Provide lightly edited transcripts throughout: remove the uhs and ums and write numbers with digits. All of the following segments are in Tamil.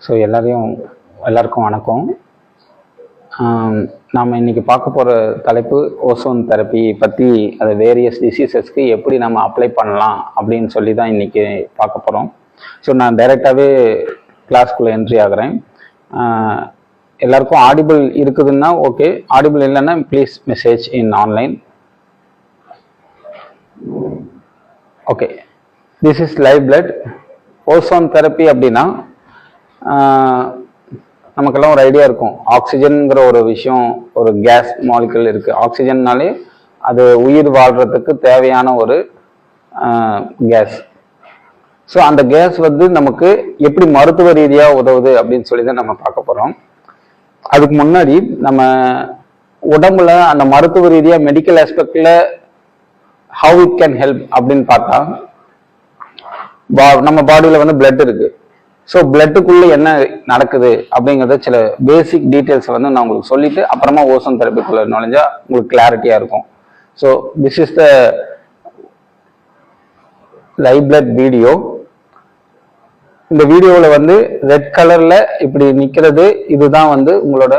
ஸோ எல்லாருக்கும் வணக்கம். நாம் இன்னைக்கு பார்க்க போகிற தலைப்பு ஓசோன் தெரப்பி பற்றி, அதை வேரியஸ் டிசீசஸ்க்கு எப்படி நம்ம அப்ளை பண்ணலாம் அப்படின்னு சொல்லி தான் இன்னைக்கு பார்க்க போகிறோம். ஸோ நான் டைரெக்டாகவே கிளாஸ்க்குள்ளே என்ட்ரி ஆகிறேன். எல்லாருக்கும் ஆடிபிள் இருக்குதுன்னா ஓகே, ஆடிபிள் இல்லைன்னா please message in online. Okay, this is live blood. Ozone therapy அப்படின்னா நமக்கெல்லாம் ஒரு ஐடியா இருக்கும். ஆக்சிஜன்கிற ஒரு விஷயம், ஒரு கேஸ் மாலிகுல் இருக்குது. ஆக்சிஜன்னாலே அது உயிர் வாழ்கிறதுக்கு தேவையான ஒரு கேஸ். ஸோ அந்த கேஸ் நமக்கு எப்படி மருத்துவ ரீதியாக உதவுது அப்படின்னு சொல்லி தான் நம்ம பார்க்க போகிறோம். அதுக்கு முன்னாடி நம்ம உடம்புல அந்த மருத்துவ ரீதியாக மெடிக்கல் ஆஸ்பெக்டில் ஹவு இட் கேன் ஹெல்ப் அப்படின்னு பார்த்தா, நம்ம பாடியில் பிளட் இருக்குது. ஸோ பிளட்டுக்குள்ளே என்ன நடக்குது அப்படிங்கிறத சில பேசிக் டீட்டெயில்ஸை நான் உங்களுக்கு சொல்லிட்டு அப்புறமா ஓசோன் தெரப்பிக்குள்ளே நுழைஞ்சா உங்களுக்கு கிளாரிட்டியாக இருக்கும். So this is the live blood video. இந்த வீடியோவில் ரெட் கலரில் இப்படி நிற்கிறது, இதுதான் உங்களோட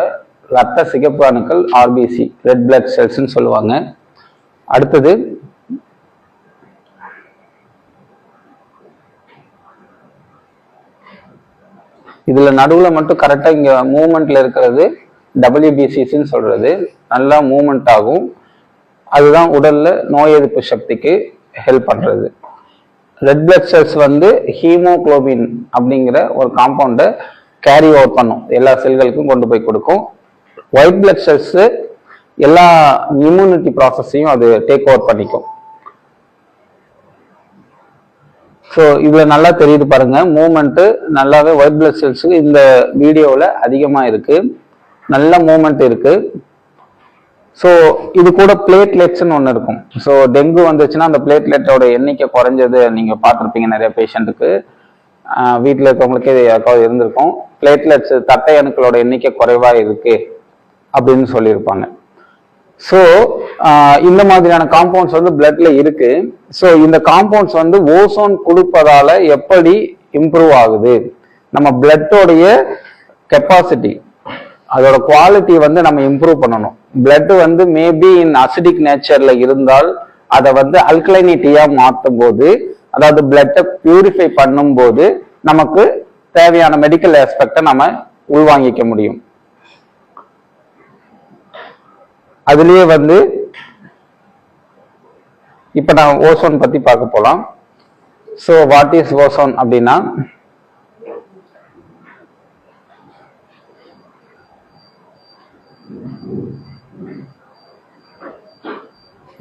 ரத்த சிகப்பு அணுக்கள், ஆர்பிசி, ரெட் பிளட் செல்ஸ்ன்னு சொல்லுவாங்க. அடுத்தது இதுல நடுவுல மட்டும் கரெக்டா இங்க மூவ்மெண்ட்ல இருக்கிறது WBCன்னு சொல்றது. நல்லா மூவ்மெண்ட் ஆகும். அதுதான் உடல்ல நோய் எதிர்ப்பு சக்திக்கு ஹெல்ப் பண்றது. ரெட் பிளட் செல்ஸ் ஹீமோகுளோபின் அப்படிங்கிற ஒரு காம்பவுண்டை கேரி ஓவர் பண்ணும், எல்லா செல்களுக்கும் கொண்டு போய் கொடுக்கும். ஒயிட் பிளட் செல்ஸ் எல்லா இம்யூனிட்டி ப்ராசஸையும் அது டேக் ஓவர் பண்ணிக்கும். ஸோ இதுல நல்லா தெரியுது பாருங்க, மூவ்மெண்ட் நல்லாவே ஒயிட் பிளட் செல்ஸுக்கு இந்த வீடியோவில் அதிகமாக இருக்கு, நல்ல மூவ்மெண்ட் இருக்கு. ஸோ இது கூட பிளேட்லெட்ஸ்ன்னு ஒன்று இருக்கும். ஸோ டெங்கு வந்துச்சுன்னா அந்த பிளேட்லெட்டோட எண்ணிக்கை குறைஞ்சது நீங்க பார்த்துருப்பீங்க நிறைய பேஷண்ட்டுக்கு. வீட்டில் இருக்கவங்களுக்கே யாருக்காவது இருந்திருக்கும். பிளேட்லெட்ஸ், தட்டை அணுக்களோட எண்ணிக்கை குறைவா இருக்கு அப்படின்னு சொல்லியிருப்பாங்க. ஸோ இந்த மாதிரியான காம்பவுண்ட்ஸ் பிளட்ல இருக்கு. ஸோ இந்த காம்பவுண்ட்ஸ் ஓசோன் கொடுப்பதால எப்படி இம்ப்ரூவ் ஆகுது, நம்ம பிளட்டோடைய கெப்பாசிட்டி, அதோட குவாலிட்டி நம்ம இம்ப்ரூவ் பண்ணணும். பிளட் மேபி இன் அசிடிக் நேச்சர்ல இருந்தால் அதை அல்கலைனிட்டியா மாற்றும் போது, அதாவது பிளட்டை பியூரிஃபை பண்ணும் போது நமக்கு தேவையான மெடிக்கல் ஆஸ்பெக்டை நம்ம உள்வாங்கிக்க முடியும். அதுலயே இப்ப நான் ஓசோன் பத்தி பார்க்க போலாம். சோ வாட் இஸ் ஓசோன் அப்படின்னா,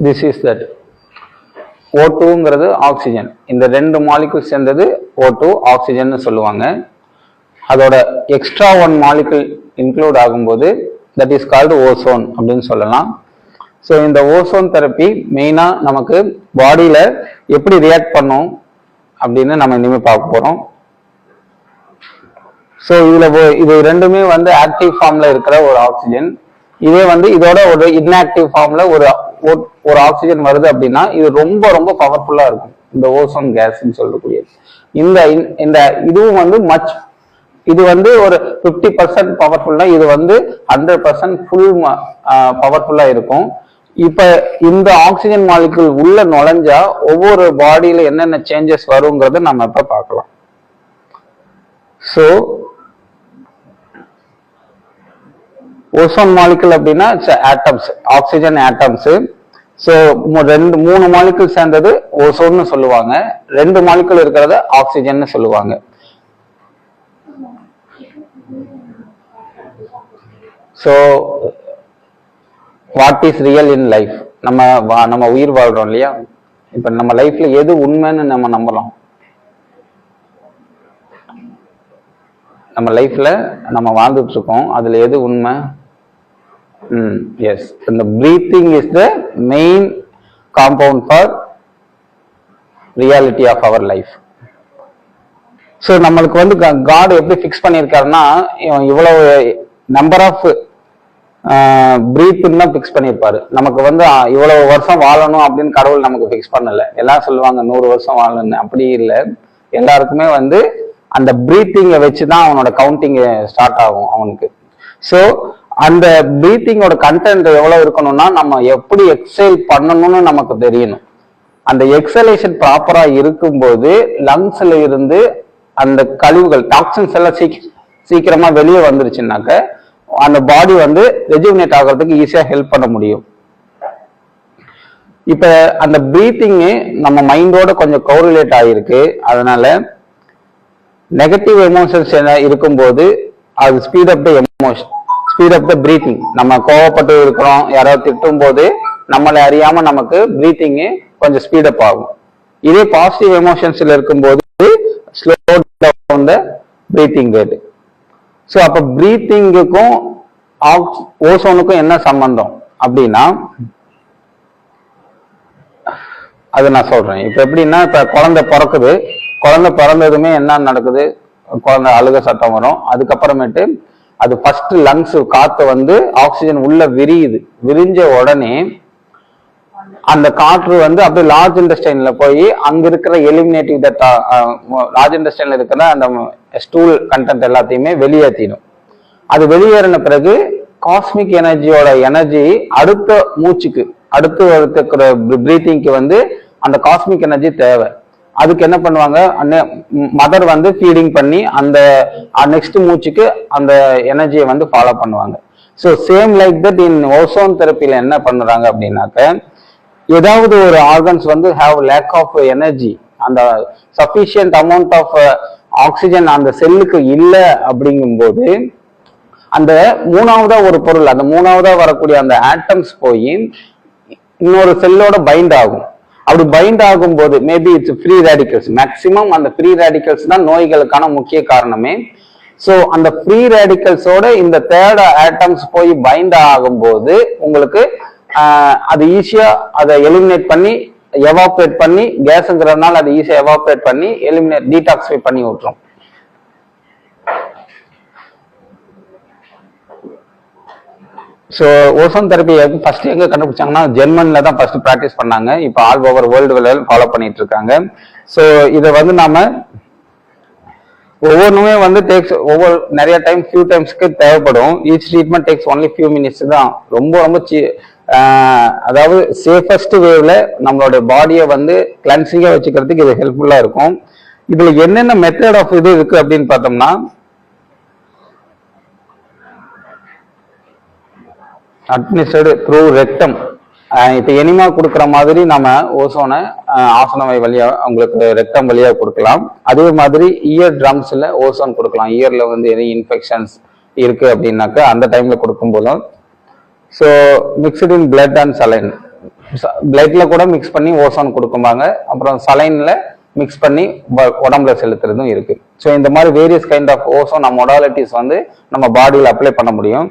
திஸ் இஸ் தட் O2ங்கிறது ஆக்சிஜன். இந்த ரெண்டு மாலிகுல் சேர்ந்தது O2, ஆக்சிஜன் சொல்லுவாங்க. அதோட எக்ஸ்ட்ரா ஒன் மாலிகுல் இன்க்ளூட் ஆகும்போது தட் இஸ் கால்டு ஓசோன் அப்படின்னு சொல்லலாம். ஸோ இந்த ஓசோன் தெரப்பி மெயினா நமக்கு பாடியில எப்படி ரியாக்ட் பண்ணும் அப்படின்னு நம்ம இனிமேல் பார்க்க போறோம். ஸோ இது ரெண்டுமே ஆக்டிவ் ஃபார்ம்ல இருக்கிற ஒரு ஆக்சிஜன். இதே இதோட ஒரு இன்ஆக்டிவ் ஃபார்ம்ல ஒரு ஆக்சிஜன் வருது அப்படின்னா இது ரொம்ப ரொம்ப பவர்ஃபுல்லா இருக்கும், இந்த ஓசோன் கேஸ்ன்னு சொல்லக்கூடியது. இந்த இதுவும் மச், இது ஒரு 50% பவர்ஃபுல்லா, இது 100% ஃபுல் பவர்ஃபுல்லா இருக்கும். இப்ப இந்த ஆக்சிஜன் மாலிகுல் உள்ள நுழைஞ்சா ஒவ்வொரு பாடியில என்னென்ன சேஞ்சஸ் வருங்கிறத நம்ம இப்ப பார்க்கலாம். சோ ஓசோன் மாலிகுல் அப்படின்னா ஆட்டம்ஸ், ஆக்சிஜன் ஆட்டம்ஸ். ஸோ மூணு மாலிகுல் சேர்ந்தது ஓசோன்னு சொல்லுவாங்க, ரெண்டு மாலிகுல் இருக்கிறத ஆக்சிஜன் சொல்லுவாங்க. So what is real in life? நம்ம உயிர் வாழ்றோம் இல்லையா? இப்ப நம்ம லைஃப்ல எது உண்மைன்னு நம்ம நம்பலாம்? நம்ம லைஃப்ல நம்ம வாழ்ந்துட்டு இருக்கோம், அதுல எது உண்மை? எஸ், இந்த breathing is the main compound for reality of our life. So நம்மளுக்கு காட் எப்படி ஃபிக்ஸ் பண்ணியிருக்காருன்னா, இவ்வளவு நம்பர் ஆஃப் பிரீத்ன்னு தான் ஃபிக்ஸ் பண்ணியிருப்பாரு. நமக்கு இவ்வளவு வருஷம் வாழணும் அப்படின்னு கடவுள் நமக்கு ஃபிக்ஸ் பண்ணல. எல்லாம் சொல்லுவாங்க 100 வருஷம் வாழணும்னு, அப்படி இல்லை. எல்லாருக்குமே அந்த பிரீத்திங்கை வச்சுதான் அவனோட கவுண்டிங் ஸ்டார்ட் ஆகும் அவனுக்கு. ஸோ அந்த பிரீத்திங்கோட கண்டென்ட் எவ்வளவு இருக்கணும்னா நம்ம எப்படி எக்ஸைல் பண்ணணும்னு நமக்கு தெரியணும். அந்த எக்ஸலேஷன் ப்ராப்பரா இருக்கும்போது லங்ஸ்ல இருந்து அந்த கழிவுகள் டாக்ஸின்ஸ் எல்லாம் சீக்கிரமா வெளியே வந்துருச்சுனாக்க அந்த பாடி வந்து ரெஜுவினேட் ஆகிறதுக்கு ஈஸியா ஹெல்ப் பண்ண முடியும். இப்ப அந்த பிரீத்திங் நம்ம மைண்டோட கொஞ்சம் கோரிலேட் ஆகிருக்கு. அதனால நெகட்டிவ் எமோஷன்ஸ் இருக்கும்போது அது ஸ்பீட் அப் த எமோஷன், ஸ்பீட் அப் த பிரீத்திங். நம்ம கோவப்பட்டு இருக்கிறோம், யாராவது திட்டும் போது நம்மளை அறியாம நமக்கு பிரீத்திங் கொஞ்சம் ஸ்பீடப் ஆகும். இதே பாசிட்டிவ் எமோஷன்ஸ்ல இருக்கும்போது slow down the breathing rate. So அப்ப பிரீத்திங்குக்கும் ஓசோனுக்கும் என்ன சம்பந்தம் அப்படின்னா அது நான் சொல்றேன். இப்ப எப்படின்னா இப்ப குழந்தை பிறக்குது, குழந்தை பிறந்ததுமே என்ன நடக்குது, குழந்தை அழுக சத்தம் வரும். அதுக்கப்புறமேட்டு அது ஃபர்ஸ்ட் லங்ஸ் காத்து வந்து ஆக்சிஜன் உள்ள விரியுது. விரிஞ்ச உடனே அந்த காற்று வந்து அப்படியே லார்ஜ் இன்டெஸ்டைன்ல போய் அங்க இருக்கிற எலிமினேட்டிவ் லார்ஜ் இன்டெஸ்டைன்ல இருக்கிற அந்த ஸ்டூல் கண்டென்ட் எல்லாத்தையுமே வெளியேற்றிடும். அது வெளியேறின பிறகு காஸ்மிக் எனர்ஜியோட எனர்ஜி அடுத்த மூச்சுக்கு அடுத்து இருக்கிற பிரீத்திங்க்கு வந்து அந்த காஸ்மிக் எனர்ஜி தேவை. அதுக்கு என்ன பண்ணுவாங்க, மதர் வந்து ஃபீடிங் பண்ணி அந்த நெக்ஸ்ட் மூச்சுக்கு அந்த எனர்ஜியை வந்து ஃபாலோ பண்ணுவாங்க. So same like that in ozone தெரப்பில என்ன பண்ணுறாங்க அப்படின்னாக்க, ஏதாவது ஒரு ஆர்கன்ஸ் வந்து ஹாவ் லேக் ஆஃப் எனர்ஜி, அந்த சஃபிஷியன்ட் அமௌண்ட் ஆஃப் ஆக்சிஜன் அந்த செல்லுக்கு இல்லை அப்படிங்கும்போது அந்த மூணாவதா ஒரு பொருள், அந்த மூணாவதா வரக்கூடிய அந்த ஆட்டம்ஸ் போய் இன்னொரு செல்லோட பைண்ட் ஆகும். அப்படி பைண்ட் ஆகும்போது maybe it's free radicals, maximum அந்த ஃப்ரீ ரேடிக்கல்ஸ் தான் நோய்களுக்கான முக்கிய காரணமே. ஸோ அந்த ஃப்ரீ ரேடிக்கல்ஸோட இந்த தேர்ட் ஆட்டம்ஸ் போய் பைண்ட் ஆகும்போது உங்களுக்கு அது ஈஸியா அதை எலிமினேட் பண்ணி எவாப்ரேட் பண்ணி, கேஸுங்கிறதுனால அதை ஈஸியா எவாப்ரேட் பண்ணி எலிமினேட் டீடாக்சிஃபை பண்ணி விட்டுரும். ஸோ ஓசோன் தெரப்பி ஃபர்ஸ்ட் எங்க கண்டுபிடிச்சாங்கன்னா ஜெர்மன்ல தான் ஃபர்ஸ்ட் ப்ராக்டிஸ் பண்ணாங்க. இப்போ ஆல் ஓவர் வேர்ல்டு ஃபாலோ பண்ணிட்டு இருக்காங்க. ஸோ இதை வந்து நாம ஒவ்வொன்றுமே வந்து ஒவ்வொரு நிறைய டைம் ஃபியூ டைம்ஸ்க்கு தேவைப்படும். Each treatment takes only few minutes தான். ரொம்ப ரொம்ப அதாவது சேஃபஸ்ட் வேவ்ல நம்மளோட பாடியை வந்து கிளன்சிங்கா வச்சுக்கிறதுக்கு இது ஹெல்ப்ஃபுல்லா இருக்கும். இதுல என்னென்ன மெத்தட் ஆஃப் இது இருக்கு அப்படின்னு பார்த்தோம்னா, அட்மினிஸ்டர்டு த்ரூ ரெக்டம். இப்போ எனிமா கொடுக்குற மாதிரி நம்ம ஓசோனை ஆசனவை வழியா அவங்களுக்கு ரெக்டம் வழியா கொடுக்கலாம். அதே மாதிரி இயர் ட்ரம்ஸ்ல ஓசோன் கொடுக்கலாம். இயர்ல வந்து எனி இன்ஃபெக்ஷன்ஸ் இருக்கு அப்படின்னாக்க அந்த டைம்ல கொடுக்கும் போதும். So mixed in blood and saline, பிளட்ல கூட மிக்ஸ் பண்ணி ஓசோன் கொடுக்கும்பாங்க. அப்புறம் சலைன்ல மிக்ஸ் பண்ணி உடம்புல செலுத்துறதும் இருக்கு. ஸோ இந்த மாதிரி various kind of ozone modalities வந்து நம்ம பாடியில் அப்ளை பண்ண முடியும்.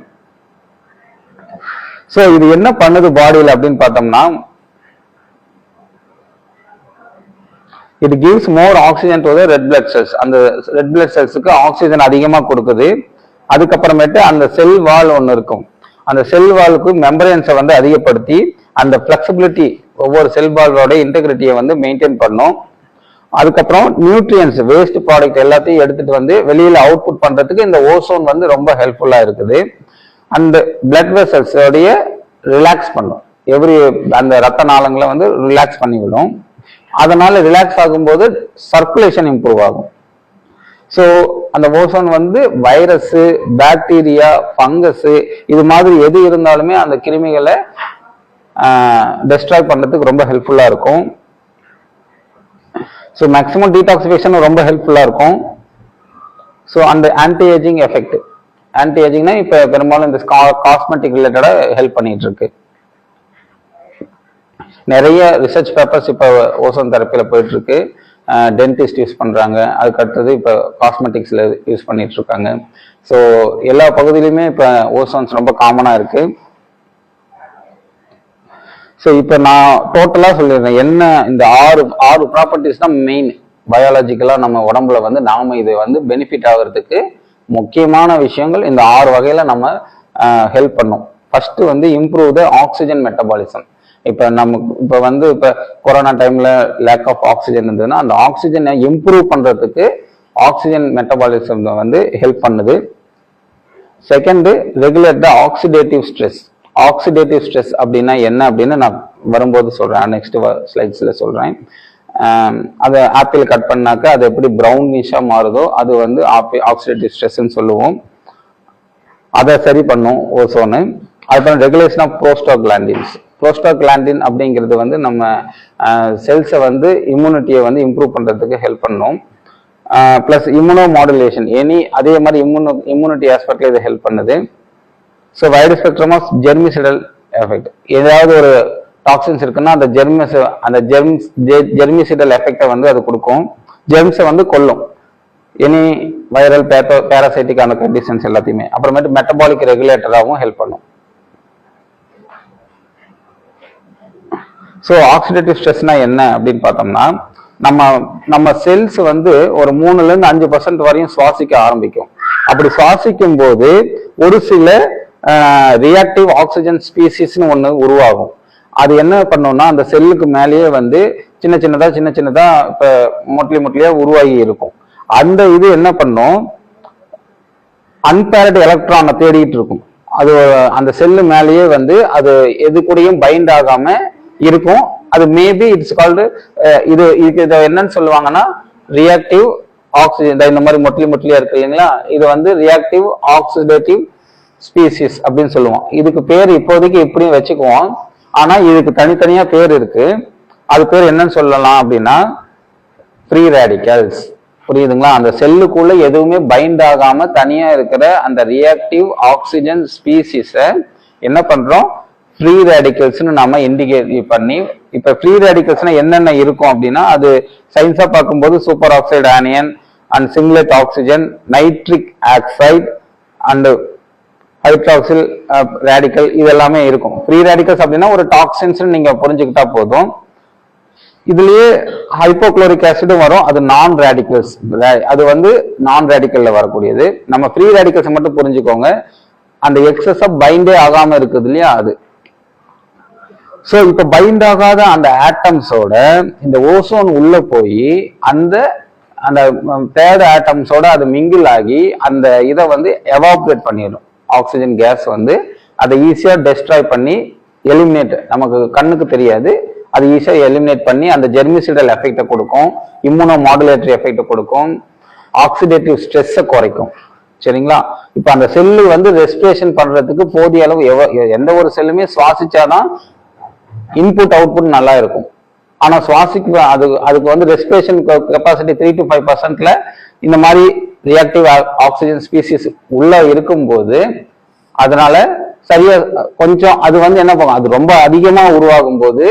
ஸோ இது என்ன பண்ணுது பாடியில் அப்படின்னு பார்த்தோம்னா, it gives more oxygen to the red blood cells. அந்த ரெட் பிளட் செல்ஸுக்கு ஆக்சிஜன் அதிகமாக கொடுக்குது. அதுக்கப்புறமேட்டு அந்த செல் வால் ஒன்று இருக்கும், அந்த செல் வாலுக்கு மெம்பரன்ஸை வந்து அதிகப்படுத்தி அந்த ஃபிளெக்சிபிலிட்டி ஒவ்வொரு செல் வாலோட இன்டெகிரிட்டியை வந்து மெயின்டைன் பண்ணும். அதுக்கப்புறம் நியூட்ரியன்ஸ் வேஸ்ட் ப்ராடக்ட் எல்லாத்தையும் எடுத்துட்டு வந்து வெளியில அவுட்புட் பண்றதுக்கு இந்த ஓசோன் வந்து ரொம்ப ஹெல்ப்ஃபுல்லா இருக்குது. அந்த பிளட் வெசல்ஸோடைய ரிலாக்ஸ் பண்ணும், அந்த ரத்த நாளங்களை வந்து ரிலாக்ஸ் பண்ணி விடும். அதனால ரிலாக்ஸ் ஆகும்போது சர்க்குலேஷன் இம்ப்ரூவ் ஆகும். ஸோ அந்த ஓசோன் வந்து வைரஸ், பாக்டீரியா, ஃபங்கஸ் இது மாதிரி எது இருந்தாலுமே அந்த கிருமிகளை டெஸ்ட்ராய் பண்றதுக்கு ரொம்ப ஹெல்ப்ஃபுல்லா இருக்கும். ஸோ மேக்ஸிமம் டீடாக்சிஃபிகேஷன் ரொம்ப ஹெல்ப்ஃபுல்லா இருக்கும். ஸோ அந்த ஆன்டி ஏஜிங் எஃபெக்ட், ஆன்டி ஏஜிங்னா இப்போ பெரும்பாலும் இந்த காஸ்மெட்டிக் ரிலேட்டடா ஹெல்ப் பண்ணிட்டு இருக்கு. நிறைய ரிசர்ச் பேப்பர்ஸ் இப்போ ஓசோன் தெரப்பியில போயிட்டு இருக்கு. டென்டிஸ்ட் யூஸ் பண்றாங்க, அதுக்கு அடுத்தது இப்போ காஸ்மெட்டிக்ஸ்ல யூஸ் பண்ணிட்டு இருக்காங்க. ஸோ எல்லா பகுதியிலுமே இப்போ ஓசோன்ஸ் ரொம்ப காமனா இருக்கு. ஸோ இப்போ நான் டோட்டலா சொல்லிடுறேன், என்ன இந்த ஆறு ப்ராப்பர்ட்டிஸ் தான் மெயின் பயாலஜிக்கலா நம்ம உடம்புல வந்து நாம இது வந்து பெனிஃபிட் ஆகிறதுக்கு முக்கியமான விஷயங்கள் இந்த 6 வகையில நம்ம ஹெல்ப் பண்ணும். ஃபர்ஸ்ட் வந்து இம்ப்ரூவ் த ஆக்சிஜன் மெட்டபாலிசம். இப்போ கொரோனா டைம்ல லேக் ஆஃப் ஆக்சிஜன் இருந்ததுன்னா அந்த ஆக்சிஜனை இம்ப்ரூவ் பண்றதுக்கு ஆக்சிஜன் மெட்டபாலிசம் வந்து ஹெல்ப் பண்ணுது. செகண்ட், ரெகுலேட் த ஆக்சிடேட்டிவ் ஸ்ட்ரெஸ். ஆக்சிடேட்டிவ் ஸ்ட்ரெஸ் அப்படின்னா என்ன அப்படின்னு நான் வரும்போது சொல்றேன், நெக்ஸ்ட் ஸ்லைட்ஸ்ல சொல்றேன். அதை ஆப்பிள் கட் பண்ணாக்க அது எப்படி ப்ரௌனிஷா மாறுதோ அது வந்து ஆக்சிடேட்டிவ் ஸ்ட்ரெஸ்ன்னு சொல்லுவோம். அதை சரி பண்ணும் ஓசோனு. அதுக்கப்புறம் ரெகுலேஷன் ஆஃப் ப்ரோஸ்டாக்லாண்டின்ஸ். ப்ரோஸ்டாக்லாண்டின் அப்படிங்கிறது வந்து நம்ம செல்ஸை வந்து இம்யூனிட்டியை வந்து இம்ப்ரூவ் பண்றதுக்கு ஹெல்ப் பண்ணும். பிளஸ் இம்யூனோ மாடுலேஷன் அதே மாதிரி இம்யூனிட்டி ஆஸ்பெக்ட்ல இது ஹெல்ப் பண்ணுது. So wide spectrum of germicidal effect. ஏதாவது ஒரு டாக்ஸின்ஸ் இருக்குன்னா அந்த ஜெர்மிசிடல் எஃபெக்டை வந்து அது கொடுக்கும், ஜெர்ம்ஸை வந்து கொல்லும். எனி வைரல் பேராசைட்டிக்கான கண்டிஷன்ஸ் எல்லாத்தையுமே. அப்புறமேட்டு மெட்டபாலிக் ரெகுலேட்டராகவும் ஹெல்ப் பண்ணும். ஸோ ஆக்சிடேட்டிவ் ஸ்ட்ரெஸ்னா என்ன அப்படின்னு பார்த்தோம்னா, நம்ம செல்ஸ் வந்து ஒரு 3-5% வரையும் சுவாசிக்க ஆரம்பிக்கும். அப்படி சுவாசிக்கும் போது ஒரு சில ரியாக்டிவ் ஆக்சிஜன் ஸ்பீசிஸ்னு ஒன்று உருவாகும். அது என்ன பண்ணோம்னா அந்த செல்லுக்கு மேலேயே வந்து சின்ன சின்னதா இப்ப மொட்லியா உருவாகி இருக்கும். அந்த இது என்ன பண்ணும், அன்பேரட் எலக்ட்ரானை தேடிட்டு இருக்கும். அது அந்த செல்லு மேலேயே வந்து அது எது கூடயும் பைண்ட் ஆகாம இருக்கும். அது மேபி இட்ஸ் கால்டு இதுக்கு இதை என்னன்னு சொல்லுவாங்கன்னா ரியாக்டிவ் ஆக்சிஜன். இந்த மாதிரி மொட்லியா இருக்கு இல்லைங்களா, இது வந்து ரியாக்டிவ் ஆக்சிடேட்டிவ் ஸ்பீசிஸ் அப்படின்னு சொல்லுவோம். இதுக்கு பேர் இப்போதைக்கு இப்படியும் வச்சுக்குவோம், ஆனா இதுக்கு தனித்தனியா பேர் இருக்கு. அது பேர் என்னன்னு சொல்லலாம் அப்படின்னா ஃப்ரீ ரேடிக்கல்ஸ். புரியுதுங்களா? அந்த செல்லுக்குள்ள எதுவுமே பைண்ட் ஆகாம தனியா இருக்கிற அந்த ரியாக்டிவ் ஆக்சிஜன் ஸ்பீசிஸை என்ன பண்றோம், ஃப்ரீ ரேடிக்கல்ஸ்னு நாம இண்டிகேட் பண்ணி. இப்ப ஃப்ரீ ரேடிக்கல்ஸ்னா என்னென்ன இருக்கும் அப்படின்னா, அது சயின்ஸா பார்க்கும்போது super oxide onion and singlet oxygen, nitric oxide and hydroxyl radical, இது எல்லாமே இருக்கும். ஃப்ரீ ரேடிக்கல்ஸ் அப்படின்னா ஒரு டாக்ஸின்ஸ் நீங்க புரிஞ்சுக்கிட்டா போதும். இதுலயே ஹைப்போக்ளோரிக் ஆசிடும் வரும், அது நான் ரேடிக்கல்ஸ். அது வந்து நான் ரேடிக்கல்ல வரக்கூடியது. நம்ம ஃப்ரீ ரேடிக்கல்ஸ் மட்டும் புரிஞ்சுக்கோங்க, அந்த எக்ஸஸ் பைண்டே ஆகாம இருக்குது இல்லையா அது. சோ இப்ப பைண்ட் ஆகாத அந்த ஆட்டம்ஸோட இந்த ஓசோன் உள்ள போய் அந்த தேர்ட் ஆட்டம்ஸோட அது மிங்கிள் ஆகி அந்த இதை வந்து எவாப்ரேட் பண்ணிடும். ஆக்சிஜன் கேஸ் வந்து அதை ஈஸியா டெஸ்ட்ராய் பண்ணி எலிமினேட், நமக்கு கண்ணுக்கு தெரியாது, அது ஈஸியா எலிமினேட் பண்ணி அந்த ஜெர்மிசிடல் எஃபெக்டை கொடுக்கும், இம்யூனோ மாடுலேட்டரி எஃபெக்டை கொடுக்கும், ஆக்சிடேட்டிவ் ஸ்ட்ரெஸ்ஸை குறைக்கும். சரிங்களா? இப்ப அந்த செல்லு வந்து ரெஸ்பிரேஷன் பண்றதுக்கு போதிய அளவு எந்த ஒரு செல்லுமே சுவாசிச்சாதான் இன்புட் அவுட்புட் நல்லா இருக்கும். ஆனா அதுக்கு வந்து ரெஸ்பிரேஷன் கெப்பாசிட்டி 3 to 5% இந்த மாதிரி ரியாக்டிவ் ஆக்சிஜன் ஸ்பீசிஸ் உள்ள இருக்கும்போது அதனால சரியா கொஞ்சம் அது வந்து என்ன பண்ணும், அது ரொம்ப அதிகமா உருவாகும் போது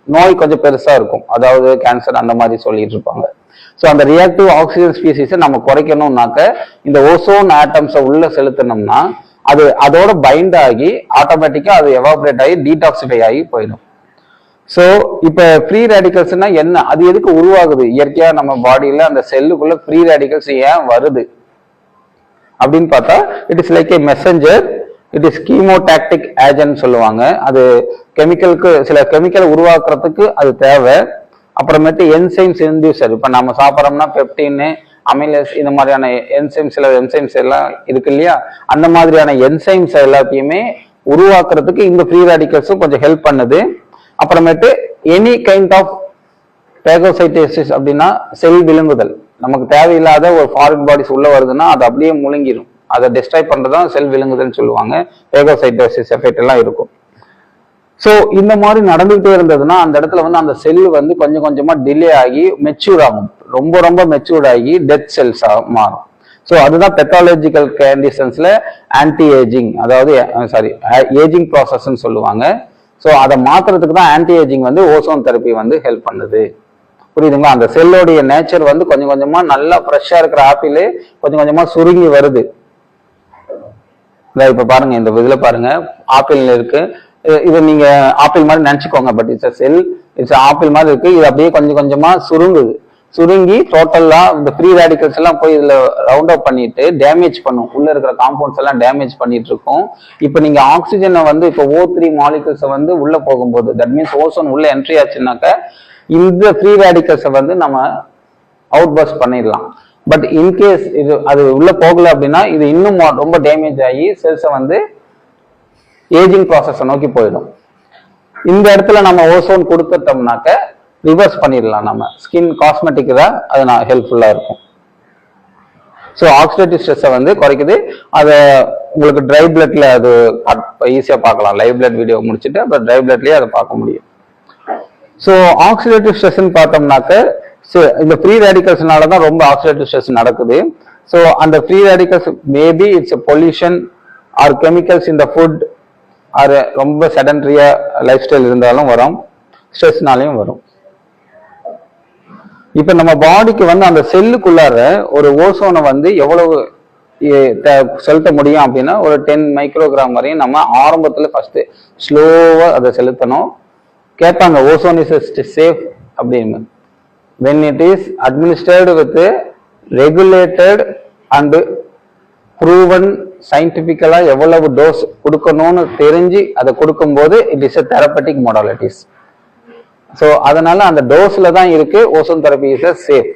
நோய் கொஞ்சம் பெருசா இருக்கும், அதாவது கேன்சர் அந்த மாதிரி சொல்லிட்டு இருப்பாங்க. ஸோ அந்த ரியாக்டிவ் ஆக்சிஜன் ஸ்பீசிஸை நம்ம குறைக்கணும்னாக்க இந்த ஓசோன் ஆட்டம்ஸை உள்ள செலுத்தணும்னா அது அதோட பைண்ட் ஆகி ஆட்டோமேட்டிக்கா அது எவாபரேட் ஆகி டீடாக்சிஃபை ஆகி போயிடும். ஸோ இப்போ ஃப்ரீ ரேடிக்கல்ஸ்னா என்ன, அது எதுக்கு உருவாகுது, இயற்கையா நம்ம பாடியில அந்த செல்லுக்குள்ள ஃப்ரீ ரேடிக்கல்ஸ் ஏன் வருது அப்படின்னு பார்த்தா, it is like a messenger, it is chemotactic agent சொல்லுவாங்க. அது சில கெமிக்கல் உருவாக்குறதுக்கு அது தேவை. அப்புறமேட்டு என்சைம்ஸ் இன்டியூசர், இப்ப நம்ம சாப்பிட்றோம்னா பெப்டின், அமிலஸ், இந்த மாதிரியான சில என்சைம்ஸ் எல்லாம் இருக்கு இல்லையா, அந்த மாதிரியான என்சைம்ஸ் எல்லாத்தையுமே உருவாக்குறதுக்கு இந்த ஃப்ரீ ரேடிக்கல்ஸும் கொஞ்சம் ஹெல்ப் பண்ணுது. அப்புறமேட்டு எனி கைண்ட் ஆஃப் பேகோசைட்டோசிஸ் அப்படின்னா செல் விழுங்குதல், நமக்கு தேவையில்லாத ஒரு ஃபாரின் பாடிஸ் உள்ள வருதுன்னா அது அப்படியே முழுங்கிடும், அதை டெஸ்ட்ராய் பண்றதுதான் செல் விழுங்குதல்னு சொல்லுவாங்க. பேகோசைட்டோசிஸ் எஃபெக்ட் எல்லாம் இருக்கும். ஸோ இந்த மாதிரி நடந்துகிட்டே இருந்ததுன்னா அந்த இடத்துல வந்து அந்த செல் வந்து கொஞ்சம் கொஞ்சமா டிலே ஆகி மெச்சூர் ஆகும், ரொம்ப மெச்சூர்ட் ஆகி டெத் செல்ஸா மாறும். ஸோ அதுதான் பெத்தாலஜிக்கல் கண்டிஷன்ஸ்ல ஆன்டி ஏஜிங், அதாவது ஏஜிங் ப்ராசஸ்ன்னு சொல்லுவாங்க. ஸோ அதை மாத்துறதுக்கு தான் ஆன்டி ஏஜிங் வந்து ஓசோன் தெரப்பி வந்து ஹெல்ப் பண்ணுது. புரியுதுங்களா? அந்த செல்லோடைய நேச்சர் வந்து கொஞ்சம் கொஞ்சமா நல்லா ஃப்ரெஷ்ஷா இருக்கிற ஆப்பிள் கொஞ்சம் கொஞ்சமா சுருங்கி வருது. இப்ப பாருங்க, இந்த இதுல பாருங்க ஆப்பிள் இருக்கு, இது நீங்க ஆப்பிள் மாதிரி நினைச்சுக்கோங்க, but it's cell, it's apple மாதிரி இருக்கு. இது அப்படியே கொஞ்சம் கொஞ்சமா சுருங்கி டோட்டலா இந்த ஃப்ரீ ரேடிக்கல்ஸ் எல்லாம் போய் இதுல ரவுண்ட் அப் பண்ணிட்டு டேமேஜ் பண்ணும், உள்ள இருக்கிற காம்பவுண்ட்ஸ் எல்லாம் டேமேஜ் பண்ணிட்டு இருக்கும். இப்ப நீங்க ஆக்சிஜனை வந்து இப்ப O3 மாலிகூல்ஸ் வந்து உள்ள போகும்போது, தட் மீன்ஸ் ஓசோன் உள்ள என்ட்ரி ஆச்சுன்னாக்க இந்த ஃப்ரீ ரேடிக்கல்ஸை வந்து நம்ம அவுட் பஸ்ட் பண்ணிடலாம். பட் இன்கேஸ் இது அது உள்ள போகல அப்படின்னா இது இன்னும் ரொம்ப டேமேஜ் ஆகி செல்ஸை வந்து ஏஜிங் ப்ராசஸை நோக்கி போயிடும். இந்த இடத்துல நம்ம ஓசோன் கொடுத்துட்டோம்னாக்க ரிவர்ஸ் பண்ணிடலாம். நம்ம ஸ்கின் காஸ்மெட்டிக் தான் அது நான் ஹெல்ப்ஃபுல்லா இருக்கும். ஸோ ஆக்சிடேட்டிவ் ஸ்ட்ரெஸ்ஸை வந்து குறைக்குது. அதை உங்களுக்கு ட்ரை பிளட்ல அது ஈஸியாக பார்க்கலாம். லைவ் பிளட் வீடியோ முடிச்சுட்டு அப்புறம் ட்ரை பிளட்லேயே அதை பார்க்க முடியும். ஸோ ஆக்சிடேட்டிவ் ஸ்ட்ரெஸ்ன்னு பார்த்தோம்னாக்க இந்த ஃப்ரீ ரேடிக்கல்ஸ்னால தான் ரொம்ப ஆக்சிடேட்டிவ் ஸ்ட்ரெஸ் நடக்குது. ஸோ அந்த free radicals maybe it's pollution or chemicals இந்த ஃபுட் ஆர் ரொம்ப செடன்ட்ரியா லைஃப் ஸ்டைல் இருந்தாலும் வரும், ஸ்ட்ரெஸ்னாலையும் வரும். இப்ப நம்ம பாடிக்கு வந்து அந்த செல்லுக்குள்ளார ஒரு ஓசோனை வந்து எவ்வளவு செலுத்த முடியும் அப்படின்னா ஒரு 10 மைக்ரோகிராம் வரையும் நம்ம ஆரம்பத்துல ஃபர்ஸ்ட் ஸ்லோவா அதை செலுத்தணும். கேட்பாங்க ஓசோன் இஸ் சேஃப் அப்படின்னு. when it is administered with regulated and proven scientifically எவ்வளவு டோஸ் கொடுக்கணும்னு தெரிஞ்சு அதை கொடுக்கும்போது it is a therapeutic modalities. So அதனால அந்த டோஸ்ல தான் இருக்கு ozone therapy is safe.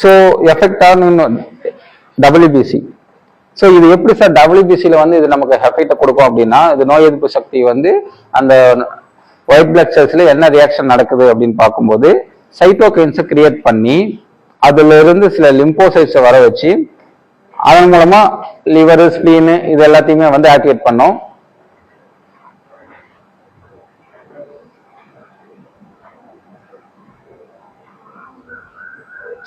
So effect ஆன டபிள்யூபிசி. ஸோ இது எப்படி சார் டபிள்யூபிசியில் வந்து இது நமக்கு எஃபெக்டை கொடுக்கும் அப்படின்னா இது நோய் எதிர்ப்பு சக்தி வந்து அந்த ஒயிட் பிளட் செல்ஸ்ல என்ன ரியாக்ஷன் நடக்குது அப்படின்னு பார்க்கும்போது சைட்டோகைன்ஸை கிரியேட் பண்ணி அதுல இருந்து சில லிம்போசைட்ஸை வர வச்சு அதன் மூலமா லிவர் ஸ்பிளீனு இது எல்லாத்தையுமே வந்து ஆக்டிவேட் பண்ணும்.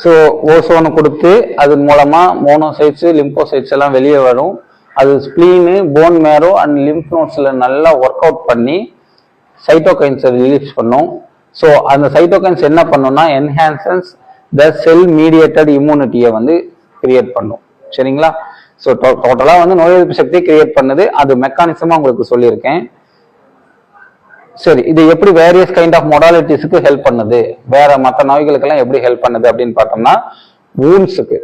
ஸோ ஓசோனை கொடுத்து அதன் மூலமா மோனோசைட்ஸ் லிம்போசைட்ஸ் எல்லாம் வெளியே வரும். அது spleen phone marrow and lymph நோட்ஸ்ல நல்லா ஒர்க் அவுட் பண்ணி சைட்டோகைன்ஸை ரிலீஸ் பண்ணும். ஸோ அந்த சைட்டோகைன்ஸ் என்ன பண்ணும்னா என்ஹான்சன்ஸ் த செல் மீடியேட்டட் இம்யூனிட்டியை வந்து கிரியேட் பண்ணும். சரிங்களா? ஸோ டோட்டலாக வந்து நோய் எதிர்ப்பு சக்தியை கிரியேட் பண்ணுது. அது மெக்கானிசமா உங்களுக்கு சொல்லியிருக்கேன். சரி, இது எப்படி வேரியஸ் கைண்ட் ஆஃப் மொடாலிட்டிஸ்க்கு ஹெல்ப் பண்ணுது, வேற மற்ற நோய்களுக்கெல்லாம் எப்படி ஹெல்ப் பண்ணுது அப்படின்னு பார்த்தோம்னா வூண்ட்ஸுக்கு.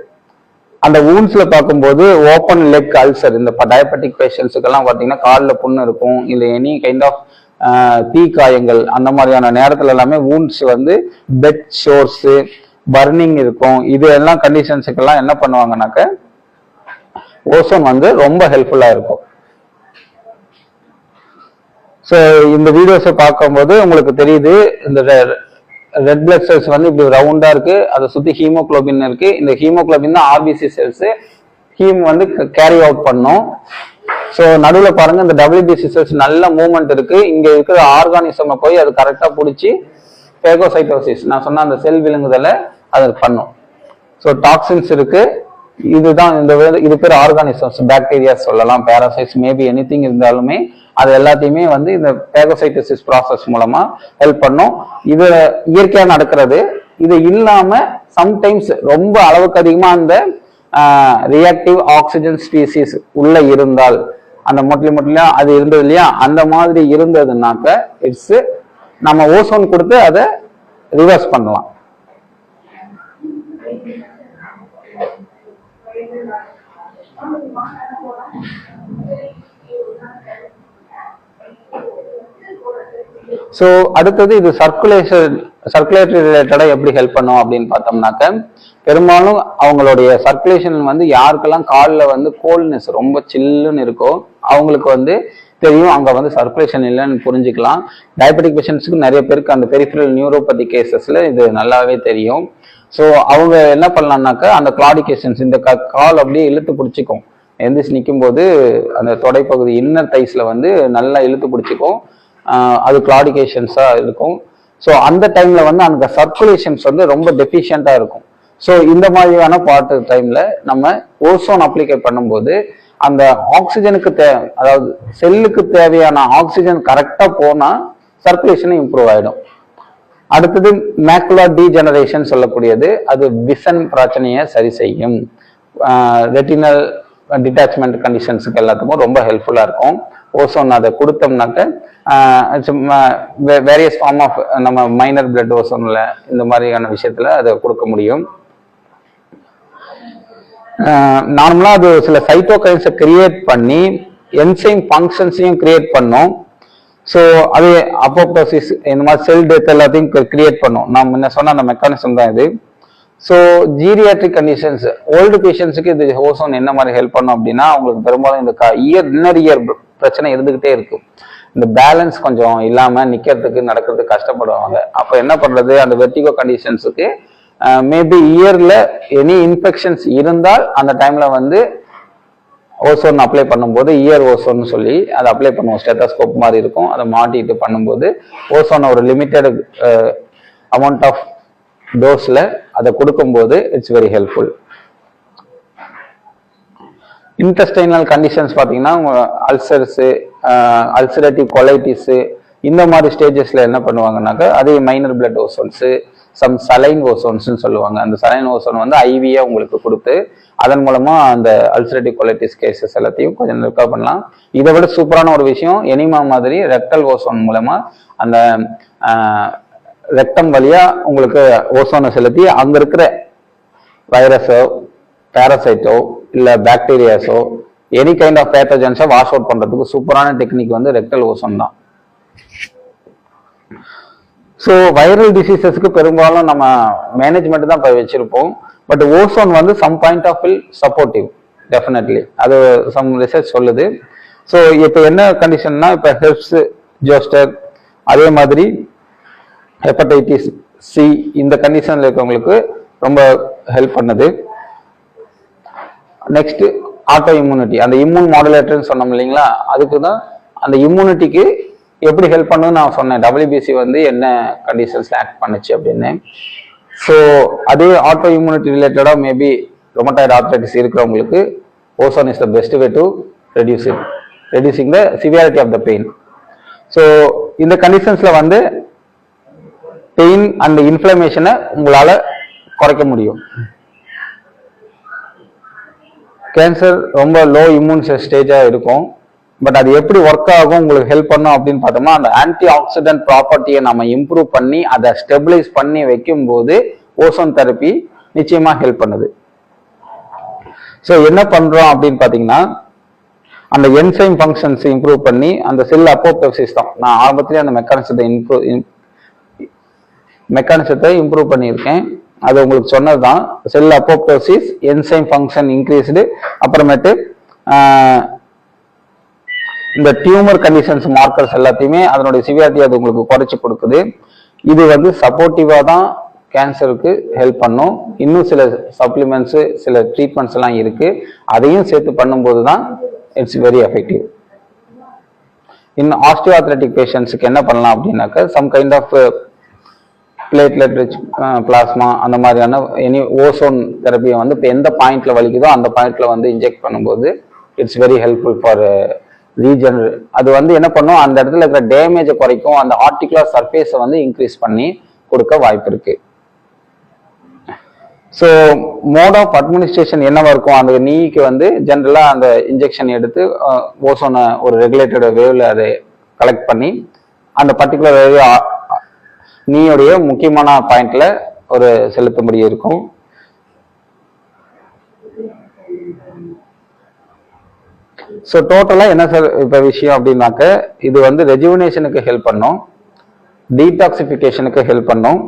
அந்த வூண்ட்ஸ்ல பார்க்கும்போது ஓப்பன் லெக் அல்சர், இந்த டயபெட்டிக் பேஷண்ட்ஸுக்கெல்லாம் பார்த்தீங்கன்னா காலில் புண்ணு இருக்கும், இல்லை எனி கைண்ட் ஆஃப் தீக்காயங்கள் அந்த மாதிரியான நேரத்துல எல்லாமே வூண்ட்ஸ் வந்து பெட் ஷோர்ஸ் பர்னிங் இருக்கும். இது எல்லாம் கண்டிஷன்ஸுக்கெல்லாம் என்ன பண்ணுவாங்கன்னாக்க ஓசோன் வந்து ரொம்ப ஹெல்ப்ஃபுல்லா இருக்கும். ஸோ இந்த வீடியோஸை பார்க்கும்போது உங்களுக்கு தெரியுது இந்த ரெட் பிளட் செல்ஸ் வந்து இப்படி ரவுண்டா இருக்கு, அதை சுத்தி ஹீமோகுளோபின் இருக்கு. இந்த ஹீமோகுளோபின் தான் ஆர்பிசி செல்ஸ் ஹீம் வந்து கேரி அவுட் பண்ணும். ஸோ நடுவில் பாருங்க இந்த டபிள்யூபிசி செல்ஸ் நல்ல மூவ்மெண்ட் இருக்கு. இங்க இருக்கிற ஆர்கானிசமை போய் அது கரெக்டா பிடிச்சி பேகோசைட்டோசிஸ் நான் சொன்ன அந்த செல் விலங்குதலை அது பண்ணும். ஸோ டாக்ஸின்ஸ் இருக்கு. இதுதான் இது பேர் ஆர்கானிசம்ஸ், பாக்டீரியா சொல்லலாம், பேராசைட்ஸ், மேபி எனிதிங் இருந்தாலுமே அது எல்லாத்தையுமே வந்து இந்த பேகோசைட்டோசிஸ் ப்ராசஸ் மூலமா ஹெல்ப் பண்ணும். இது இயற்கையா நடக்கிறது. இது இல்லாம சம்டைம்ஸ் ரொம்ப அளவுக்கு அதிகமா அந்த ரியாக்டிவ் ஆக்சிஜன் ஸ்பீசிஸ் உள்ள இருந்தால் அந்த மொட்டிலா அது இருந்தது இல்லையா, அந்த மாதிரி இருந்ததுனாக்க இட்ஸ் நம்ம ஓசோன் கொடுத்து அதை ரிவர்ஸ் பண்ணலாம். ஸோ அடுத்தது இது சர்க்குலேட்டரி ரிலேட்டடா எப்படி ஹெல்ப் பண்ணும் அப்படின்னு பார்த்தோம்னாக்க பெரும்பாலும் அவங்களுடைய சர்க்குலேஷன் வந்து யாருக்கெல்லாம் காலில் வந்து கோல்ட்னஸ் ரொம்ப சில்லுன்னு இருக்கோ அவங்களுக்கு வந்து தெரியும் அங்கே வந்து சர்க்குலேஷன் இல்லைன்னு புரிஞ்சுக்கலாம். டயபெட்டிக் பேஷண்ட்ஸுக்கு நிறைய பேருக்கு அந்த பெரிஃபரல் நியூரோபதி கேசஸ்ல இது நல்லாவே தெரியும். ஸோ அவங்க என்ன பண்ணலாம்னாக்க அந்த கிளாடிகேஷன்ஸ் இந்த கால் அப்படியே இழுத்து பிடிச்சிக்கும். எந்திரிச்சு நிற்கும் போது அந்த தொடைப்பகுதி இன்னர் தைஸ்ல வந்து நல்லா இழுத்து பிடிச்சிக்கும். அது கிளாடிகேஷன்ஸா இருக்கும். ஸோ அந்த டைம்ல வந்து அந்த சர்க்குலேஷன்ஸ் வந்து ரொம்ப டெஃபிஷியண்டா இருக்கும். ஸோ இந்த மாதிரியான பார்ட் டைம்ல நம்ம ஓசோன் அப்ளிகை பண்ணும்போது அந்த ஆக்சிஜனுக்கு அதாவது செல்லுக்கு தேவையான ஆக்சிஜன் கரெக்டா போனா சர்க்குலேஷன் இம்ப்ரூவ் ஆயிடும். அடுத்தது மேக்குலா டீஜெனரேஷன் சொல்லக்கூடியது, அது விஷன் பிரச்சனையை சரி செய்யும். ரெட்டினல் டிட்டாச்மெண்ட் கண்டிஷன்ஸுக்கு எல்லாத்துக்கும் ரொம்ப ஹெல்ப்ஃபுல்லா இருக்கும். ஓசோன் அதை கொடுத்தோம்னாக்க வேரியஸ் ஃபார்ம் ஆஃப் நம்ம மைனர் பிளட் ஓசோன்ல இந்த மாதிரியான விஷயத்துல அதை கொடுக்க முடியும். நார்மலா அது சில சைட்டோகைன்ஸை கிரியேட் பண்ணி என்சைம் ஃபங்க்ஷன்ஸையும் கிரியேட் பண்ணும். ஸோ அது அப்போப்டோசிஸ் இந்த மாதிரி செல் டெத் எல்லாத்தையும் கிரியேட் பண்ணும். நான் முன்ன சொன்ன அந்த மெக்கானிசம் தான் இது. ஸோ ஜீரியாட்ரிக் கண்டிஷன்ஸ் ஓல்டு பேஷண்ட்ஸுக்கு இது ஓசோன் என்ன மாதிரி ஹெல்ப் பண்ணும் அப்படின்னா, அவங்களுக்கு பெரும்பாலும் இந்த இன்னர் இயர் பிரச்சனை இருந்துகிட்டே இருக்கும். இந்த பேலன்ஸ் கொஞ்சம் இல்லாம நிக்கிறதுக்கு நடக்கிறதுக்கு கஷ்டப்படுவாங்க. அப்ப என்ன பண்றது, அந்த வெர்டிகோ கண்டிஷன்ஸுக்கு மேபி இயர்ல எனி இன்ஃபெக்ஷன்ஸ் இருந்தால் அந்த டைம்ல வந்து ஓசோன் அப்ளை பண்ணும்போது இயர் ஓசோன்னு சொல்லி அதை அப்ளை பண்ணுவோம். ஸ்டெத்தோஸ்கோப் மாதிரி இருக்கும், அதை மாட்டிட்டு பண்ணும்போது ஓசோன் ஒரு லிமிட்டட் அமௌண்ட் ஆஃப் டோஸ்ல அதை கொடுக்கும்போது it's very helpful. Intestinal conditions பார்த்தீங்கன்னா அல்சர்ஸு, அல்சரேட்டிவ் கொலைட்டிஸு இந்த மாதிரி ஸ்டேஜஸ்ல என்ன பண்ணுவாங்கன்னாக்கா அதே மைனர் பிளட் ஓசோன்ஸு, சம் சலைன் ஓசோன்ஸ்ன்னு சொல்லுவாங்க. அந்த சலைன் ஓசோன் வந்து ஐவியா உங்களுக்கு கொடுத்து அதன் மூலமா அந்த அல்சரேட்டிவ் கொலைட்டிஸ் கேசஸ் எல்லாத்தையும் கொஞ்சம் ரெக்கவர் பண்ணலாம். இதை விட சூப்பரான ஒரு விஷயம், எனிமா மாதிரி ரெக்டல் ஓசோன் மூலமா அந்த ரெக்டம் வழியா உங்களுக்கு ஓசோனை செலுத்தி அங்க இருக்கிற வைரஸோ பேரசைட்டோ இல்ல பாக்டீரியாஸோ எனி கைண்ட் ஆஃப் பேத்தோஜன்ஸை வாஷ் அவுட் பண்றதுக்கு சூப்பரான டெக்னிக் வந்து ரெக்டல் ஓசோன் தான். ஸோ வைரல் டிசீசஸ்க்கு பெரும்பாலும் நம்ம மேனேஜ்மெண்ட் தான் இப்போ வச்சிருப்போம். பட் ஓசோன் வந்து some point of view supportive definitely, அது சம் ரிசர்ச் சொல்லுது. ஸோ இப்போ என்ன கண்டிஷன்னா, இப்போ ஹெப்ஸ் ஜோஸ்டர் அதே மாதிரி ஹெப்படைட்டிஸ் சி இந்த கண்டிஷன்ல இருக்கவங்களுக்கு ரொம்ப ஹெல்ப் பண்ணுது. நெக்ஸ்ட் ஆட்டோ இம்யூனிட்டி, அந்த இம்யூன் மாடுலேட்டர்னு சொன்னோம் இல்லைங்களா, அதுக்கு தான் அந்த இம்யூனிட்டிக்கு எப்படி ஹெல்ப் பண்ணுன்னு நான் சொன்னேன். WBC வந்து என்ன கண்டிஷன்ஸ்ல ஆக்ட் பண்ணுச்சு அப்படின்னு. ஸோ அதே ஆட்டோ இம்யூனிட்டி ரிலேட்டடா மேபி ரொமட்டாய்டு ஆர்த்ரைட்டிஸ் இருக்கிறவங்களுக்கு ozone is the best way to reducing the severity of the pain. So இந்த கண்டிஷன்ஸ்ல வந்து பெயின் அண்ட் இன்ஃப்ளமேஷனை உங்களால குறைக்க முடியும். கேன்சர் ரொம்ப லோ இம்யூன் ஸ்டேஜா இருக்கும். பட் அது எப்படி ஒர்க் ஆகும் உங்களுக்கு ஹெல்ப் பண்ணும் அப்படின்னு பார்த்தோம்னா, அந்த ஆன்டி ஆக்சிடென்ட் ப்ராப்பர்ட்டியை நம்ம இம்ப்ரூவ் பண்ணி அதை ஸ்டெபிலைஸ் பண்ணி வைக்கும் போது ஓசோன் தெரப்பி நிச்சயமா ஹெல்ப் பண்ணுது. ஸோ என்ன பண்றோம் அப்படின்னு பார்த்தீங்கன்னா, அந்த என்சைம் ஃபங்க்ஷன்ஸ் இம்ப்ரூவ் பண்ணி அந்த செல் அப்போப்டோசிஸ் தான் நான் ஆரம்பத்திலே அந்த மெக்கானிசத்தை இம்ப்ரூவ் பண்ணியிருக்கேன். அது உங்களுக்கு சொன்னதுதான். செல் அப்போப்டோசிஸ், என்சைம் ஃபங்க்ஷன் இன்க்ரீஸ்டு, அப்புறமேட்டு இந்த டியூமர் கண்டிஷன்ஸ் மார்க்கர்ஸ் எல்லாத்தையுமே அதனுடைய சிவியாரிட்டி அது உங்களுக்கு குறைச்சி கொடுக்குது. இது வந்து சப்போர்ட்டிவா தான் கேன்சருக்கு ஹெல்ப் பண்ணும். இன்னும் சில சப்ளிமெண்ட்ஸ் சில ட்ரீட்மெண்ட்ஸ் எல்லாம் இருக்கு, அதையும் சேர்த்து பண்ணும்போது தான் இட்ஸ் வெரி எஃபெக்டிவ். இன்னும் ஆஸ்டியோஆர்த்ரைட்டிக் பேஷண்ட்ஸுக்கு என்ன பண்ணலாம் அப்படின்னாக்க, some kind of platelet rich plasma அந்த மாதிரியான எனி ஓசோன் தெரப்பியை வந்து இப்போ எந்த பாயிண்ட்ல வலிக்குதோ அந்த பாயிண்ட்ல வந்து இன்ஜெக்ட் பண்ணும்போது it's very helpful for regenerate. அது வந்து என்ன பண்ணும், அந்த இடத்துல இருக்கிற டேமேஜை குறைக்கும், அந்த ஆர்டிகுலர் சர்ஃபேஸை வந்து இன்க்ரீஸ் பண்ணி கொடுக்க வாய்ப்பு இருக்கு. ஸோ மோட் ஆஃப் அட்மினிஸ்ட்ரேஷன் என்னவா இருக்கும், அந்த நீக்கு வந்து ஜென்ரலா அந்த இன்ஜெக்ஷன் எடுத்து ஓசோனை ஒரு ரெகுலேட்டட் வேவ்ல அதை கலெக்ட் பண்ணி அந்த பர்டிகுலர் நீயுடைய முக்கியமான பாயிண்ட்ல ஒரு செலுத்தும்படி இருக்கும். ஸோ டோட்டலா என்ன சார் இப்ப விஷயம் அப்படின்னாக்க, இது வந்து ரெஜுவினேஷனுக்கு ஹெல்ப் பண்ணும், டீடாக்சிஃபிகேஷனுக்கு ஹெல்ப் பண்ணும்,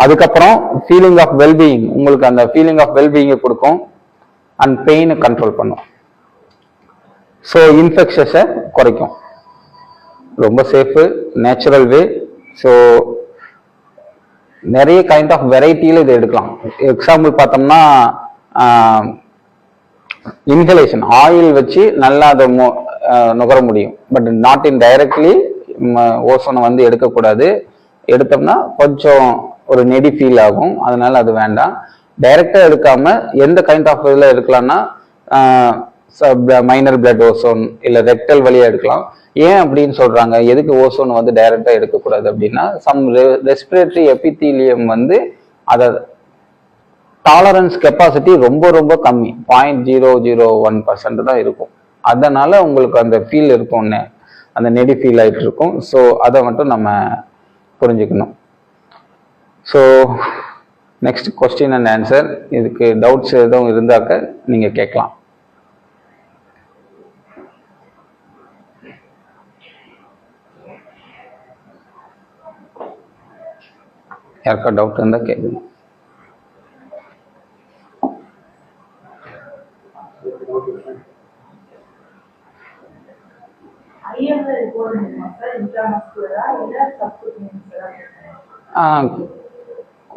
அதுக்கப்புறம் ஃபீலிங் ஆஃப் வெல்பீயிங், உங்களுக்கு அந்த ஃபீலிங் ஆஃப் வெல்பீயிங்கை கொடுக்கும், அண்ட் பெயினை கண்ட்ரோல் பண்ணும். ஸோ இன்ஃபெக்ஷஸை குறைக்கும். ரொம்ப சேஃபு, நேச்சுரல் வே. ஸோ நிறைய கைண்ட் ஆஃப் வெரைட்டியில் இதை எடுக்கலாம். எக்ஸாம்பிள் பார்த்தோம்னா, இன்ஹலேஷன் ஆயில் வச்சு நல்லா அதை நுகர முடியும். பட் நாட் இன் டைரக்ட்லி ஓசோனை வந்து எடுக்கக்கூடாது. எடுத்தோம்னா கொஞ்சம் ஒரு நெடி ஃபீல் ஆகும், அதனால அது வேண்டாம். டைரக்டா எடுக்காம எந்த கைண்ட் ஆஃப் இதில் எடுக்கலாம்னா, மைனர் பிளட் ஓசோன் இல்லை ரெக்டல் வழியா எடுக்கலாம். ஏன் அப்படின்னு சொல்றாங்க, எதுக்கு ஓசோன் வந்து டைரக்டா எடுக்கக்கூடாது அப்படின்னா, சம் ரெஸ்பிரேட்டரி எபித்தீலியம் வந்து அதை டாலரன்ஸ் கெப்பாசிட்டி ரொம்ப ரொம்ப கம்மி, 0.001% தான் இருக்கும். அதனால உங்களுக்கு அந்த ஃபீல் இருக்கும்னு, அந்த நெடி ஃபீல் ஆகிட்டு இருக்கும். ஸோ அதை மட்டும் நம்ம புரிஞ்சுக்கணும். So next question and answer. இதுக்கு டவுட்ஸ் எதுவும் இருந்தாக்க நீங்க கேட்கலாம். யாருக்கா டவுட் இருந்தால் கேட்குங்க.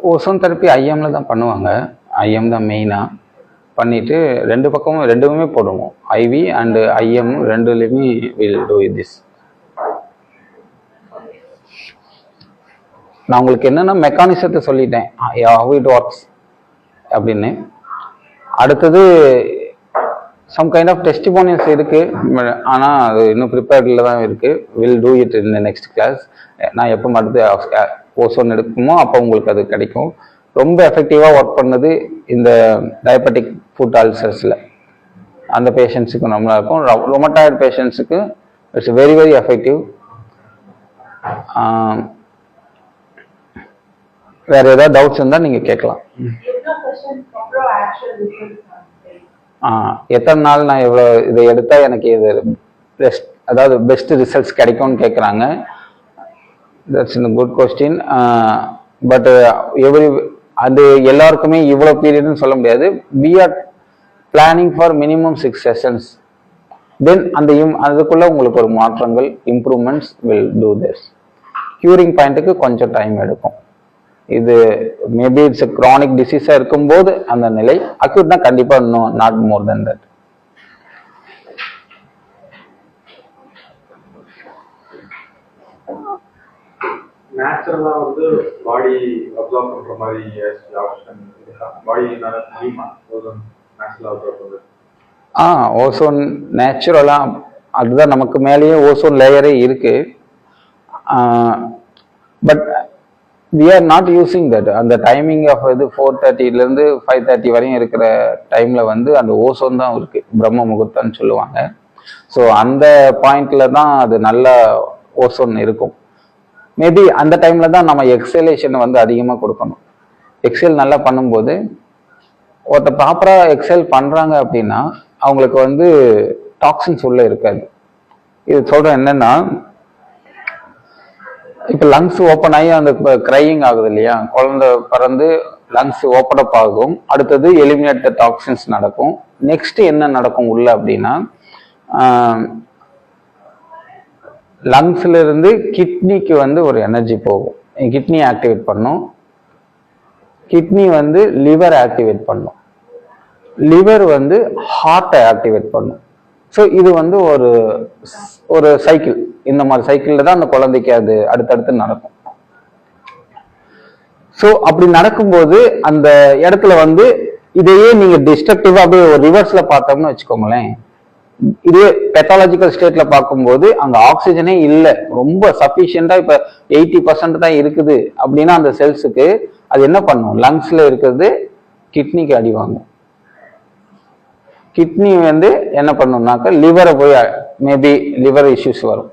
ஓசோன் தெரப்பி ஐஎம்ல தான் பண்ணுவாங்க. ஐஎம் தான் மெயினாக பண்ணிட்டு ரெண்டு பக்கமும் ரெண்டுமே போடுவோம். ஐவி அண்ட் ஐஎம் ரெண்டுலேயுமே வில் டூ திஸ். நான் உங்களுக்கு என்னென்ன மெக்கானிசத்தை சொல்லிட்டேன், ஹவ் இட் ஒர்க்ஸ் அப்படின்னு. அடுத்தது சம் கைண்ட் ஆஃப் டெஸ்டிமோனியல்ஸ் இருக்கு, ஆனால் அது இன்னும் ப்ரிப்பேர்டில் தான் இருக்கு. Will do it in the next class. நான் எப்போ அடுத்து ஓசோன் எடுக்குமோ அப்போ உங்களுக்கு அது கிடைக்கும். ரொம்ப எஃபெக்டிவாக ஒர்க் பண்ணது இந்த டயபெட்டிக் ஃபுட் அல்சர்ஸில் அந்த பேஷண்ட்ஸுக்கு நம்மளா இருக்கும். ரொமட்டாய்டு பேஷண்ட்ஸுக்கு இட்ஸ் வெரி வெரி எஃபெக்டிவ். வேற ஏதாவது டவுட்ஸ் இருந்தால் நீங்கள் கேட்கலாம். எத்தனை நாள் நான் எவ்வளோ இதை எடுத்தால் எனக்கு இது பெஸ்ட், அதாவது பெஸ்ட் ரிசல்ட்ஸ் கிடைக்கும்னு கேட்குறாங்க. That's in good question. But அது எல்லாருக்குமே இவ்வளோ பீரியட்னு சொல்ல முடியாது. We are planning for minimum 6 sessions. Then அதுக்குள்ள உங்களுக்கு ஒரு மாற்றங்கள், improvements will do this. Curing பாயிண்ட்டுக்கு கொஞ்சம் டைம் எடுக்கும். இது மேபி இட்ஸ் கிரானிக் டிசீஸா இருக்கும்போது அந்த நிலை, அக்யூட்னா கண்டிப்பா இன்னும் நாட் மோர் தென் தட். நேச்சுரலா வந்து பாடி அப்சர்வ் பண்ற மாதிரி ஆப்ஷன் இருக்கா? பாடினால முடியுமா ஓசோன் நேச்சுரலா அப்சர்வ் பண்றது? ஓசோன் நேச்சுரலா அதுதான், நமக்கு மேலேயே ஓசோன் லேயரே இருக்கு. But we are not using that. அந்த டைமிங் ஆஃப் இது 4:30 5:30 வரையும் இருக்கிற டைம்ல அந்த ஓசோன் தான் இருக்கு, பிரம்ம முகூர்த்தம்னு சொல்லுவாங்க. ஸோ அந்த பாயிண்ட்ல தான் அது நல்ல ஓசோன் இருக்கும். மேபி அந்த டைம்ல தான் நம்ம எக்ஸலேஷன் அதிகமாக கொடுக்கணும். எக்ஸேல் நல்லா பண்ணும்போது ஒருத்தர் ப்ராப்பரா எக்ஸேல் பண்றாங்க அப்படின்னா அவங்களுக்கு டாக்ஸின்ஸ் உள்ள இருக்காது. இது சொல்றேன் என்னன்னா, இப்போ லங்ஸ் ஓப்பன் ஆகி அந்த கிரையிங் ஆகுது இல்லையா, குழந்தை பிறந்து லங்ஸ் ஓப்பன் அப் ஆகும். அடுத்தது எலிமினேட் டாக்ஸின்ஸ் நடக்கும். நெக்ஸ்ட் என்ன நடக்கும் உள்ள அப்படின்னா, லங்ஸ்ல இருந்து கிட்னிக்கு ஒரு எனர்ஜி போகும். கிட்னி ஆக்டிவேட் பண்ணும். கிட்னி லிவர் ஆக்டிவேட் பண்ணும். லிவர் ஹார்ட்டை ஆக்டிவேட் பண்ணும். ஸோ இது ஒரு சைக்கிள். இந்த மாதிரி சைக்கிள்ல தான் அந்த குழந்தைக்கு அது அடுத்தடுத்து நடக்கும். ஸோ அப்படி நடக்கும்போது அந்த இடத்துல இதையே நீங்க டிஸ்ட்ரக்டிவா அப்படியே ஒரு ரிவர்ஸ்ல பார்த்தோம்னு வச்சுக்கோங்களேன். இதே பெத்தாலஜிக்கல் ஸ்டேட்ல பார்க்கும்போது அங்க ஆக்சிஜனே இல்லை, ரொம்ப சஃபிஷியண்டா இப்ப 80% தான் இருக்குது அப்படின்னா அந்த செல்ஸுக்கு அது என்ன பண்ணும், லங்ஸ்ல இருக்கிறது கிட்னிக்கு அடிவாங்கும். கிட்னி என்ன பண்ணும்னாக்க லிவரை போய் மேபி லிவர் இஷ்யூஸ் வரும்.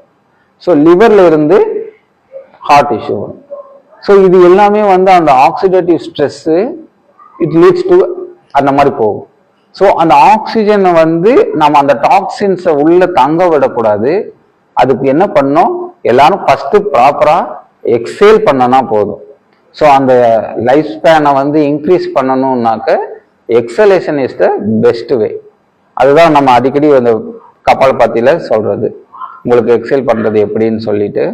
ஸோ லிவர்ல இருந்து ஹார்ட் இஷ்யூ வரும். ஸோ இது எல்லாமே அந்த oxidative stress it leads to அந்த மாதிரி போகும். ஸோ அந்த ஆக்சிஜனை நம்ம அந்த டாக்ஸின்ஸை உள்ள தங்க விடக்கூடாது. அதுக்கு என்ன பண்ணோம், எல்லாரும் ஃபர்ஸ்ட் ப்ராப்பரா எக்ஸேல் பண்ணனா போதும். ஸோ அந்த லைஃப் ஸ்பேனை இன்க்ரீஸ் பண்ணணும்னாக்க exhalation is the best way. அதுதான் நம்ம அடிக்கடி அந்த கபாலபாத்தியில சொல்றது, உங்களுக்கு எக்ஸேல் பண்றது எப்படின்னு சொல்லிட்டு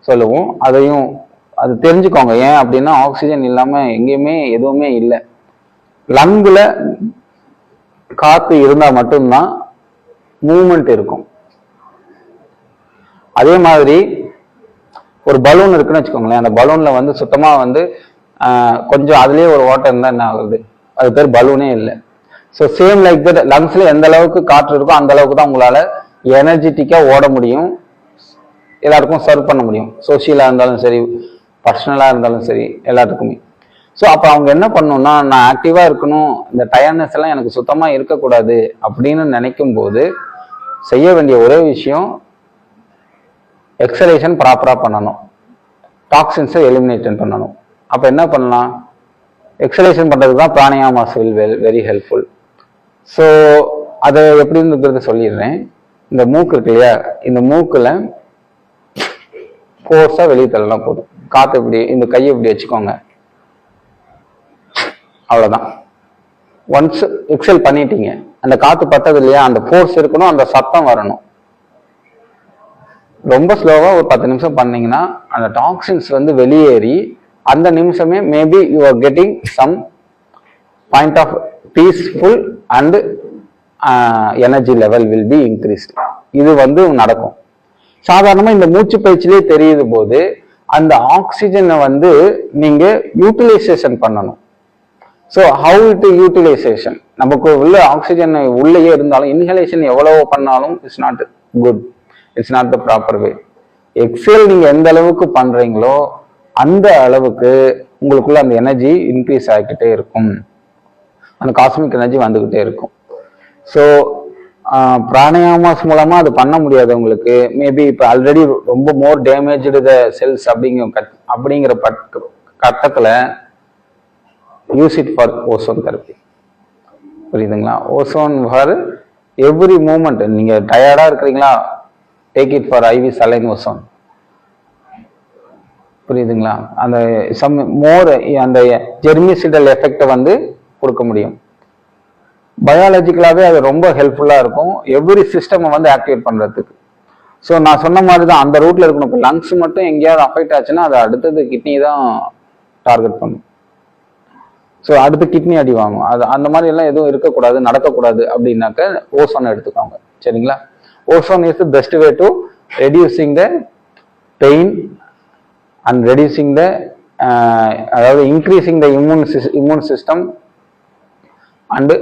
சொல்லுவோம். அதையும் அது தெரிஞ்சுக்கோங்க. ஏன் அப்படின்னா ஆக்சிஜன் இல்லாம எங்கேயுமே எதுவுமே இல்லை. லங்குல காத்து இருந்தா மட்டும்தான் மூவ்மெண்ட் இருக்கும். அதே மாதிரி ஒரு பலூன் இருக்குன்னு வச்சுக்கோங்களேன். அந்த பலூன்ல சுத்தமா கொஞ்சம் அதுலயே ஒரு ஓட்டம் இருந்தா என்ன ஆகுது, அது பேர் பலூனே இல்லை. ஸோ சேம் லைக் தட் லங்ஸ்ல எந்த அளவுக்கு காற்று இருக்கோ அந்த அளவுக்கு தான் உங்களால எனர்ஜெட்டிக்கா ஓட முடியும், எல்லாருக்கும் சர்வ் பண்ண முடியும். சோசியலா இருந்தாலும் சரி, பர்சனலா இருந்தாலும் சரி, எல்லாத்துக்குமே. ஸோ அப்போ அவங்க என்ன பண்ணணும்னா, நான் ஆக்டிவா இருக்கணும், இந்த டயர்னஸ் எல்லாம் எனக்கு சுத்தமா இருக்கக்கூடாது அப்படின்னு நினைக்கும் போது செய்ய வேண்டிய ஒரே விஷயம் எக்ஸலேஷன் ப்ராப்பரா பண்ணணும், டாக்ஸின்ஸை எலிமினேட் பண்ணணும். அப்ப என்ன பண்ணலாம், எக்ஸலேஷன் பண்றதுக்கு தான் பிராணாயாமாஸ் வில் வெரி ஹெல்ப்ஃபுல். ஸோ அதை எப்படின்னு சொல்லிடுறேன். இந்த மூக்கு இருக்கு இல்லையா, இந்த மூக்குல ஃபோர்ஸா வெளியே தள்ளலாம் போதும். காற்று இப்படி இந்த கையை இப்படி வச்சுக்கோங்க, அவ்வளோதான். ஒன்ஸ் எக்ஸல் பண்ணிட்டீங்க, அந்த காற்று பத்தது இல்லையா, அந்த ஃபோர்ஸ் இருக்கணும், அந்த சத்தம் வரணும். ரொம்ப ஸ்லோவாக ஒரு 10 நிமிஷம் பண்ணீங்கன்னா அந்த டாக்ஸின்ஸ் வந்து வெளியேறி அந்த நிமிஷமே maybe you are getting some point of peaceful and energy level will be increased. இது வந்து நடக்கும். சாதாரணமாக இந்த மூச்சு பயிற்சியிலே தெரியுது போது அந்த ஆக்சிஜனை வந்து நீங்க யூட்டிலைசேஷன் பண்ணணும். ஸோ ஹவு டு யூட்டிலைசேஷன், நமக்கு உள்ள ஆக்சிஜன் உள்ளேயே இருந்தாலும் இன்ஹலேஷன் எவ்வளவோ பண்ணாலும் it's not good, it's not the proper way. Exhale நீங்க எந்த அளவுக்கு பண்றீங்களோ அந்த அளவுக்கு உங்களுக்குள்ள அந்த எனர்ஜி இன்க்ரீஸ் ஆகிக்கிட்டே இருக்கும், அந்த காஸ்மிக் எனர்ஜி வந்துகிட்டே இருக்கும். ஸோ பிராணயாமாஸ் மூலமா அது பண்ண முடியாது உங்களுக்கு. மேபி இப்போ ஆல்ரெடி ரொம்ப மோர் டேமேஜ்டு த செல்ஸ் அப்படிங்கிற கட்டத்துல use it for ozone therapy. புரியுதுங்களா? Ozone for every moment. நீங்க டயர்டா இருக்கிறீங்களா, take it for IV saline ozone. புரியுதுங்களா? அந்த சம் மோர் அந்த ஜெர்மிசிடல் எஃபெக்டை வந்து கொடுக்க முடியும். பயாலஜிக்கலாகவே அது ரொம்ப ஹெல்ப்ஃபுல்லாக இருக்கும் எவ்ரி சிஸ்டமை வந்து ஆக்டிவேட் பண்ணுறதுக்கு. ஸோ நான் சொன்ன மாதிரி தான் அந்த ரூட்டில் இருக்கணும். இப்போ லங்ஸ் மட்டும் எங்கேயாவது அஃபெக்ட் ஆச்சுன்னா அது அடுத்தது கிட்னி தான் டார்கெட் பண்ணும். ஸோ அடுத்து கிட்னி அடி வாங்கும். அது அந்த மாதிரி எல்லாம் எதுவும் இருக்கக்கூடாது, நடக்கக்கூடாது அப்படின்னாக்க ஓசோன் எடுத்துக்கோங்க. சரிங்களா? Ozone is the best way to reducing the pain and reducing the அதாவது increasing the immune system and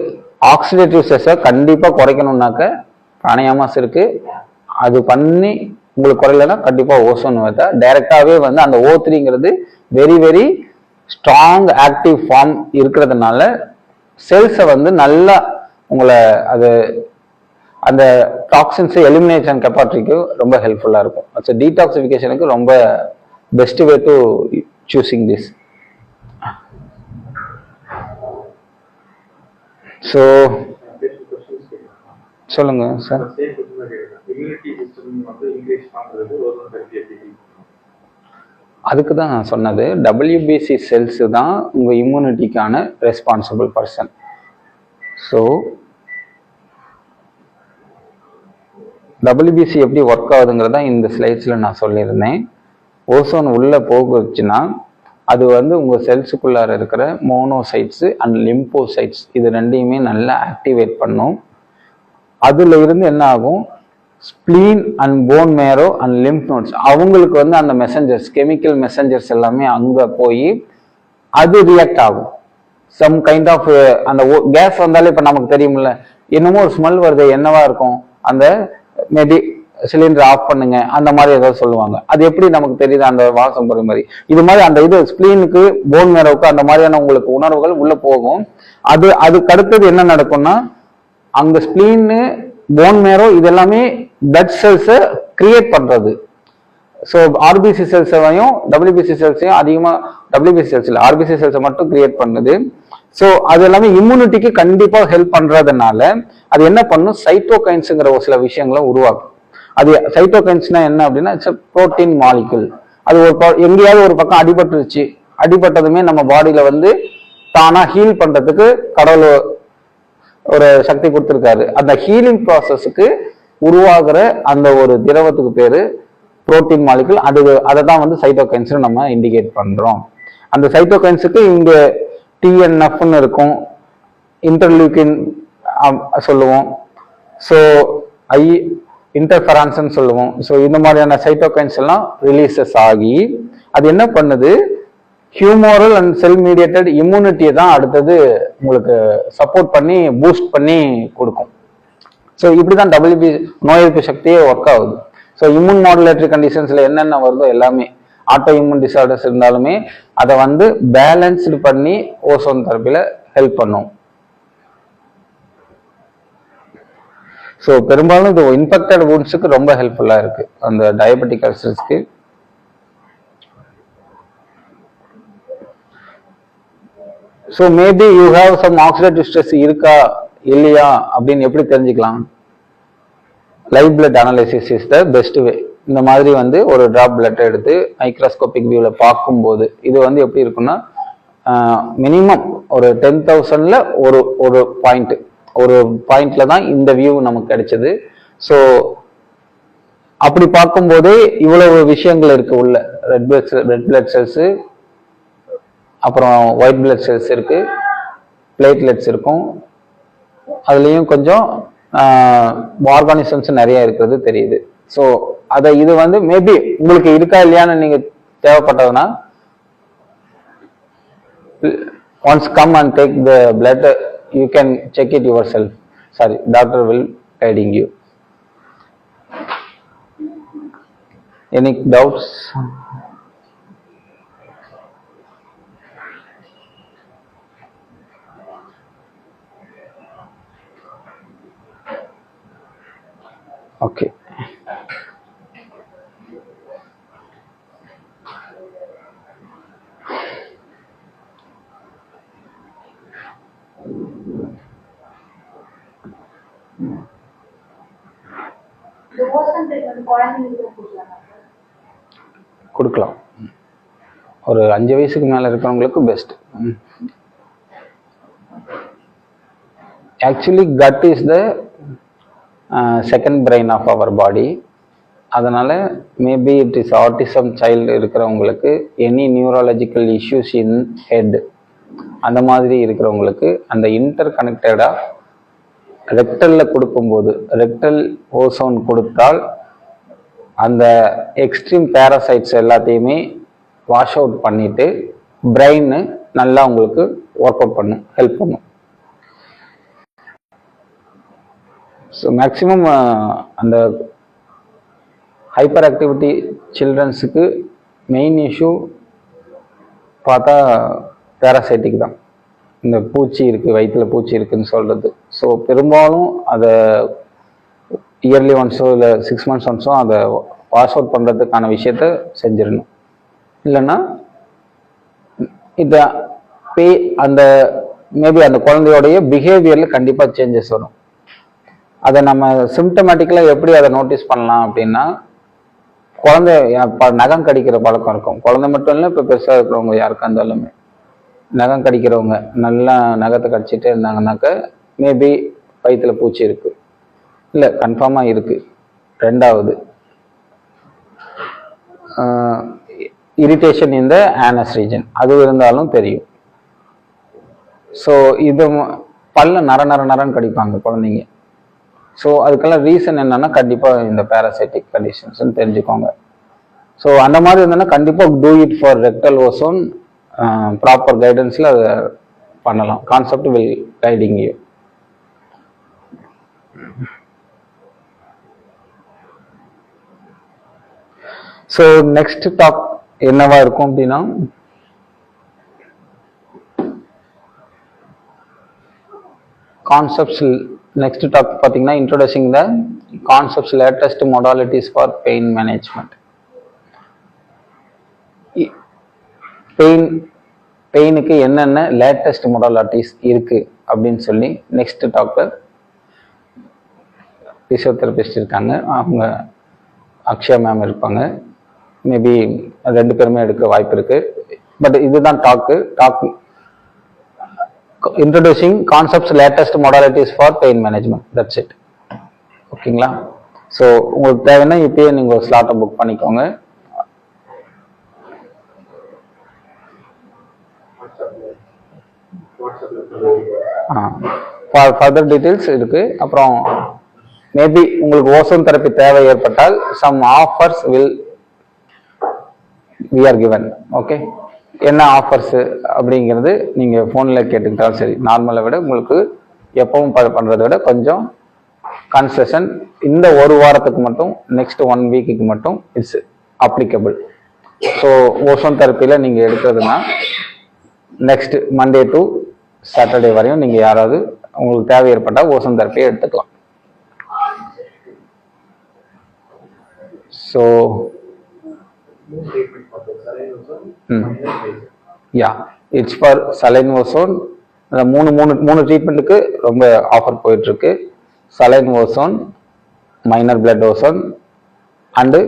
oxidative ஸ்ட்ரெஸ்ஸை கண்டிப்பாக குறைக்கணும்னாக்க பிராணயாமாஸ் இருக்கு. அது பண்ணி உங்களுக்கு குறையலன்னா கண்டிப்பாக ஓசோன் வைத்தா டைரக்டாகவே வந்து அந்த O3ங்கிறது very very strong active form இருக்கிறதுனால செல்ஸை வந்து நல்லா உங்களை அது அந்த டாக்ஸின்ஸை எலிமினேஷன் கெப்பாசிட்டிக்கு ரொம்ப ஹெல்ப்ஃபுல்லாக இருக்கும். ஸோ டீடாக்சிஃபிகேஷனுக்கு ரொம்ப best way to choosing this. So சொல்லுங்க சார். அதுக்கு தான் நான் சொன்னது, WBC செல்ஸ் தான் உங்க இம்யூனிட்டிக்கான ரெஸ்பான்சிபிள் பர்சன். ஸோ WBC எப்படி ஒர்க் ஆகுதுங்கிறதா இந்த ஸ்லைட்ஸில் நான் சொல்லியிருந்தேன். ஓசோன் உள்ளே போகுச்சுன்னா அது வந்து உங்கள் செல்ஸுக்குள்ளார இருக்கிற மோனோசைட்ஸு அண்ட் லிம்போசைட்ஸ் இது ரெண்டையுமே நல்லா ஆக்டிவேட் பண்ணும். அதில் இருந்து என்ன ஆகும், spleen and bone marrow and lymph nodes அவங்களுக்கு வந்து அந்த மெசஞ்சர்ஸ் கெமிக்கல் மெசஞ்சர்ஸ் எல்லாமே அங்கே போய் அது ரியாக்ட் ஆகும். சம் கைண்ட் ஆஃப் அந்த கேஸ் வந்தாலே இப்போ நமக்கு தெரியுமில்ல, என்னமோ ஒரு ஸ்மெல் வருது, என்னவா இருக்கும், அந்த மேபி சிலிண்டர் ஆஃப் பண்ணுங்க அந்த மாதிரி ஏதாவது சொல்லுவாங்க. அது எப்படி நமக்கு தெரியுது, அந்த வாசம் போற மாதிரி. இது மாதிரி அந்த இது ஸ்பிளீனுக்கு போன் மேரோவுக்கு அந்த மாதிரியான உங்களுக்கு உணர்வுகள் உள்ள போகும். அதுக்கு அடுத்தது என்ன நடக்கும்னா அங்க ஸ்பிளீனு போன் மேரோ இது எல்லாமே பிளட் செல்ஸை கிரியேட் பண்றது. ஸோ RBC செல்ஸையும் WBC செல்ஸையும் அதிகமாக WBC செல்ஸ் இல்லை RBC செல்ஸை மட்டும் கிரியேட் பண்ணுது. ஸோ அது எல்லாமே இம்யூனிட்டிக்கு கண்டிப்பாக ஹெல்ப் பண்றதுனால அது என்ன பண்ணும், சைட்டோகைன்ஸுங்கிற ஒரு சில விஷயங்களை உருவாக்கும். அது சைட்டோகைன்ஸ்னா என்ன அப்படின்னா இட்ஸ் புரோட்டீன் மாலிகுல். அது ஒரு எங்கேயாவது ஒரு பக்கம் அடிபட்டுருச்சு, அடிபட்டதுமே நம்ம பாடியில வந்து தானா ஹீல் பண்றதுக்கு கடவுள் ஒரு சக்தி கொடுத்துருக்காரு. அந்த ஹீலிங் ப்ராசஸுக்கு உருவாகிற அந்த ஒரு திரவத்துக்கு பேரு புரோட்டீன் மாலிகுல். அதை தான் வந்து சைட்டோகைன்ஸ் நம்ம இண்டிகேட் பண்றோம். அந்த சைட்டோகைன்ஸுக்கு இங்க TNFன்னு இருக்கும், இன்டர்லூக்கின் சொல்லுவோம், ஸோ இன்டர்ஃபெரான்ஸ்ன்னு சொல்லுவோம். ஸோ இந்த மாதிரியான சைட்டோகைன்ஸ் எல்லாம் ரிலீசஸ் ஆகி அது என்ன பண்ணுது, ஹியூமோரல் அண்ட் செல் மீடியேட்டட் இம்யூனிட்டியை தான் அடுத்தது உங்களுக்கு சப்போர்ட் பண்ணி பூஸ்ட் பண்ணி கொடுக்கும். ஸோ இப்படிதான் WBC நோய் எதிர்ப்பு சக்தியே ஒர்க் ஆகுது. ஸோ இம்யூன் மாடுலேட்டரி கண்டிஷன்ஸ்ல என்னென்ன வருதோ எல்லாமே ஆட்டோ இம்யூன் டிசார்டர்ஸ் இருந்தாலுமே அதை வந்து பேலன்ஸ்டு பண்ணி ஓசோன் தெரப்பில ஹெல்ப் பண்ணும். ஸோ பெரும்பாலும் இது இன்ஃபெக்டட் வூண்ட்ஸுக்கு ரொம்ப ஹெல்ப்ஃபுல்லாக இருக்கு, அந்த டயபெட்டிக் அல்சர்ஸ்க்கு. So maybe you have some oxidative stress இருக்கா இல்லையா அப்படின்னு எப்படி தெரிஞ்சுக்கலாம்? Live blood analysis is the best way. இந்த மாதிரி வந்து ஒரு டிராப் பிளட் எடுத்து மைக்ரோஸ்கோபிக் வியூவில் பார்க்கும்போது இது வந்து எப்படி இருக்குன்னா மினிமம் ஒரு 10,000ல ஒரு ஒரு பாயிண்ட்ல தான் இந்த வியூ நமக்கு கிடைச்சது. ஸோ அப்படி பார்க்கும்போதே இவ்வளவு விஷயங்கள் இருக்கு உள்ள. ரெட் பிளட் செல்ஸ், அப்புறம் ஒயிட் பிளட் செல்ஸ் இருக்கு, பிளேட்லெட்ஸ் இருக்கும், அதுலேயும் கொஞ்சம் ஆர்கானிசம்ஸ் நிறைய இருக்கிறது தெரியுது. ஸோ இது வந்து மேபி உங்களுக்கு இருக்கா இல்லையான்னு நீங்க தேவைப்பட்டதுன்னா once come and take the blood, you can check it yourself. Sorry, doctor will guiding you. Any doubts? Okay. கொடுக்கலாம். ஒரு 5 வயசுக்கு மேல இருக்கிறவங்களுக்கு best. Actually gut is the second brain of our body. அதனால maybe it is autism child இருக்கிறவங்களுக்கு, any neurological issues in head அந்த மாதிரி இருக்கிறவங்களுக்கு அந்த இன்டர் கனெக்டடா ரெக்டல்ல கொடுக்கும்போது, ரெக்டல் ஓசோன் கொடுத்தால் அந்த எக்ஸ்ட்ரீம் பேராசைட்ஸ் எல்லாத்தையுமே வாஷ் அவுட் பண்ணிட்டு பிரெயின் நல்லா உங்களுக்கு ஒர்க் அவுட் பண்ணும், ஹெல்ப் பண்ணும். ஸோ மேக்சிமம் அந்த ஹைப்பர் ஆக்டிவிட்டி சில்ட்ரன்ஸுக்கு மெயின் இஷ்யூ பார்த்தா பேராசைட்டிக் தான். இந்த பூச்சி இருக்குது, வயிற்றில் பூச்சி இருக்குன்னு சொல்கிறது. ஸோ பெரும்பாலும் அதை இயர்லி ஒன்ஸோ இல்லை 6 months ஒன்ஸோ அதை வாஷ் அவுட் பண்ணுறதுக்கான விஷயத்த செஞ்சிடணும். இல்லைன்னா இதை அந்த மேபி அந்த குழந்தையோடைய பிஹேவியரில் கண்டிப்பாக சேஞ்சஸ் வரும். அதை நம்ம சிம்டமேட்டிக்கலாக எப்படி அதை நோட்டீஸ் பண்ணலாம் அப்படின்னா, குழந்தை நகம் கடிக்கிற பழக்கம் இருக்கும். குழந்தை மட்டும் இல்லை, இப்போ பெருசாக இருக்கிறவங்க யாருக்கா இருந்தாலுமே நகம் கடிக்கிறவங்க நல்லா நகத்தை கடிச்சிட்டே இருந்தாங்கன்னாக்க மேபி வயிற்றுல பூச்சி இருக்கு, இல்லை கன்ஃபார்மாக இருக்கு. ரெண்டாவது இரிட்டேஷன் இந்த ஆனஸ் ரீஜன், அது இருந்தாலும் தெரியும். ஸோ இது பல்ல நரன்னு கடிப்பாங்க குழந்தைங்க. ஸோ அதுக்கெல்லாம் ரீசன் என்னன்னா கண்டிப்பாக இந்த பேராசைட்டிக் கண்டிஷன்ஸ்ன்னு தெரிஞ்சுக்கோங்க. ஸோ அந்த மாதிரி இருந்ததுன்னா கண்டிப்பாக do it for rectal ozone. Proper கைடன்ஸில் அதை பண்ணலாம். Concept will guiding you. So next talk என்னவா இருக்கும் அப்படின்னா, கான்செப்ட்ஸ். நெக்ஸ்ட் டாக் பார்த்தீங்கன்னா introducing the concepts latest modalities for pain management. பெயினுக்கு என்னென்ன லேட்டஸ்ட் மொடாலிட்டிஸ் இருக்கு அப்படின்னு சொல்லி நெக்ஸ்ட் டாக்ல பிசியோதெரபிஸ்ட் இருக்காங்க, அவங்க அக்ஷயா மேம் இருப்பாங்க. மேபி 2 பேருமே எடுக்க வாய்ப்பு இருக்கு. பட் இதுதான் talk introducing concepts latest modalities for pain management. That's it. ஓகேங்களா? ஸோ உங்களுக்கு தேவைன்னா இப்பயே நீங்க ஒரு ஸ்லாட்டை புக் பண்ணிக்கோங்க. ஃபர்தர் டீட்டெயில்ஸ் இருக்கு. அப்புறம் மேபி உங்களுக்கு ஓசோன் தெரப்பி தேவை ஏற்பட்டால் some offers we are given. Okay, என்ன ஆஃபர்ஸ் அப்படிங்கிறது நீங்க போன்ல கேட்டுக்கிட்டாலும் சரி. நார்மலை விட உங்களுக்கு எப்பவும் பண்றதை விட கொஞ்சம் கன்செஷன் இந்த ஒரு வாரத்துக்கு மட்டும், நெக்ஸ்ட் 1 வீக்குக்கு மட்டும் இட்ஸ் அப்ளிகபிள். ஸோ ஓசோன் தெரப்பியில் நீங்க எடுக்கிறதுனா நெக்ஸ்ட் மண்டே டு சாட்டர்டே வரையும் நீங்க யாராவது உங்களுக்கு தேவை ஏற்பட்டால் ஓசோன் தெரப்பியை எடுத்துக்கலாம். So it's for saline ozone. மூணு ட்ரீட்மெண்ட்டுக்கு ரொம்ப ஆஃபர் போயிட்டு இருக்கு. Saline ozone, minor blood ozone and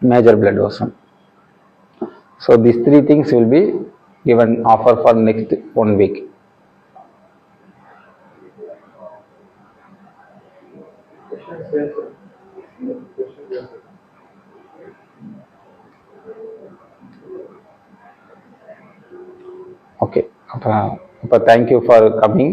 major blood ozone. So these 3 things will be given offer for next 1 week. Questions, yes, sir. Questions, yes, sir. Okay, அப்போ thank you for coming.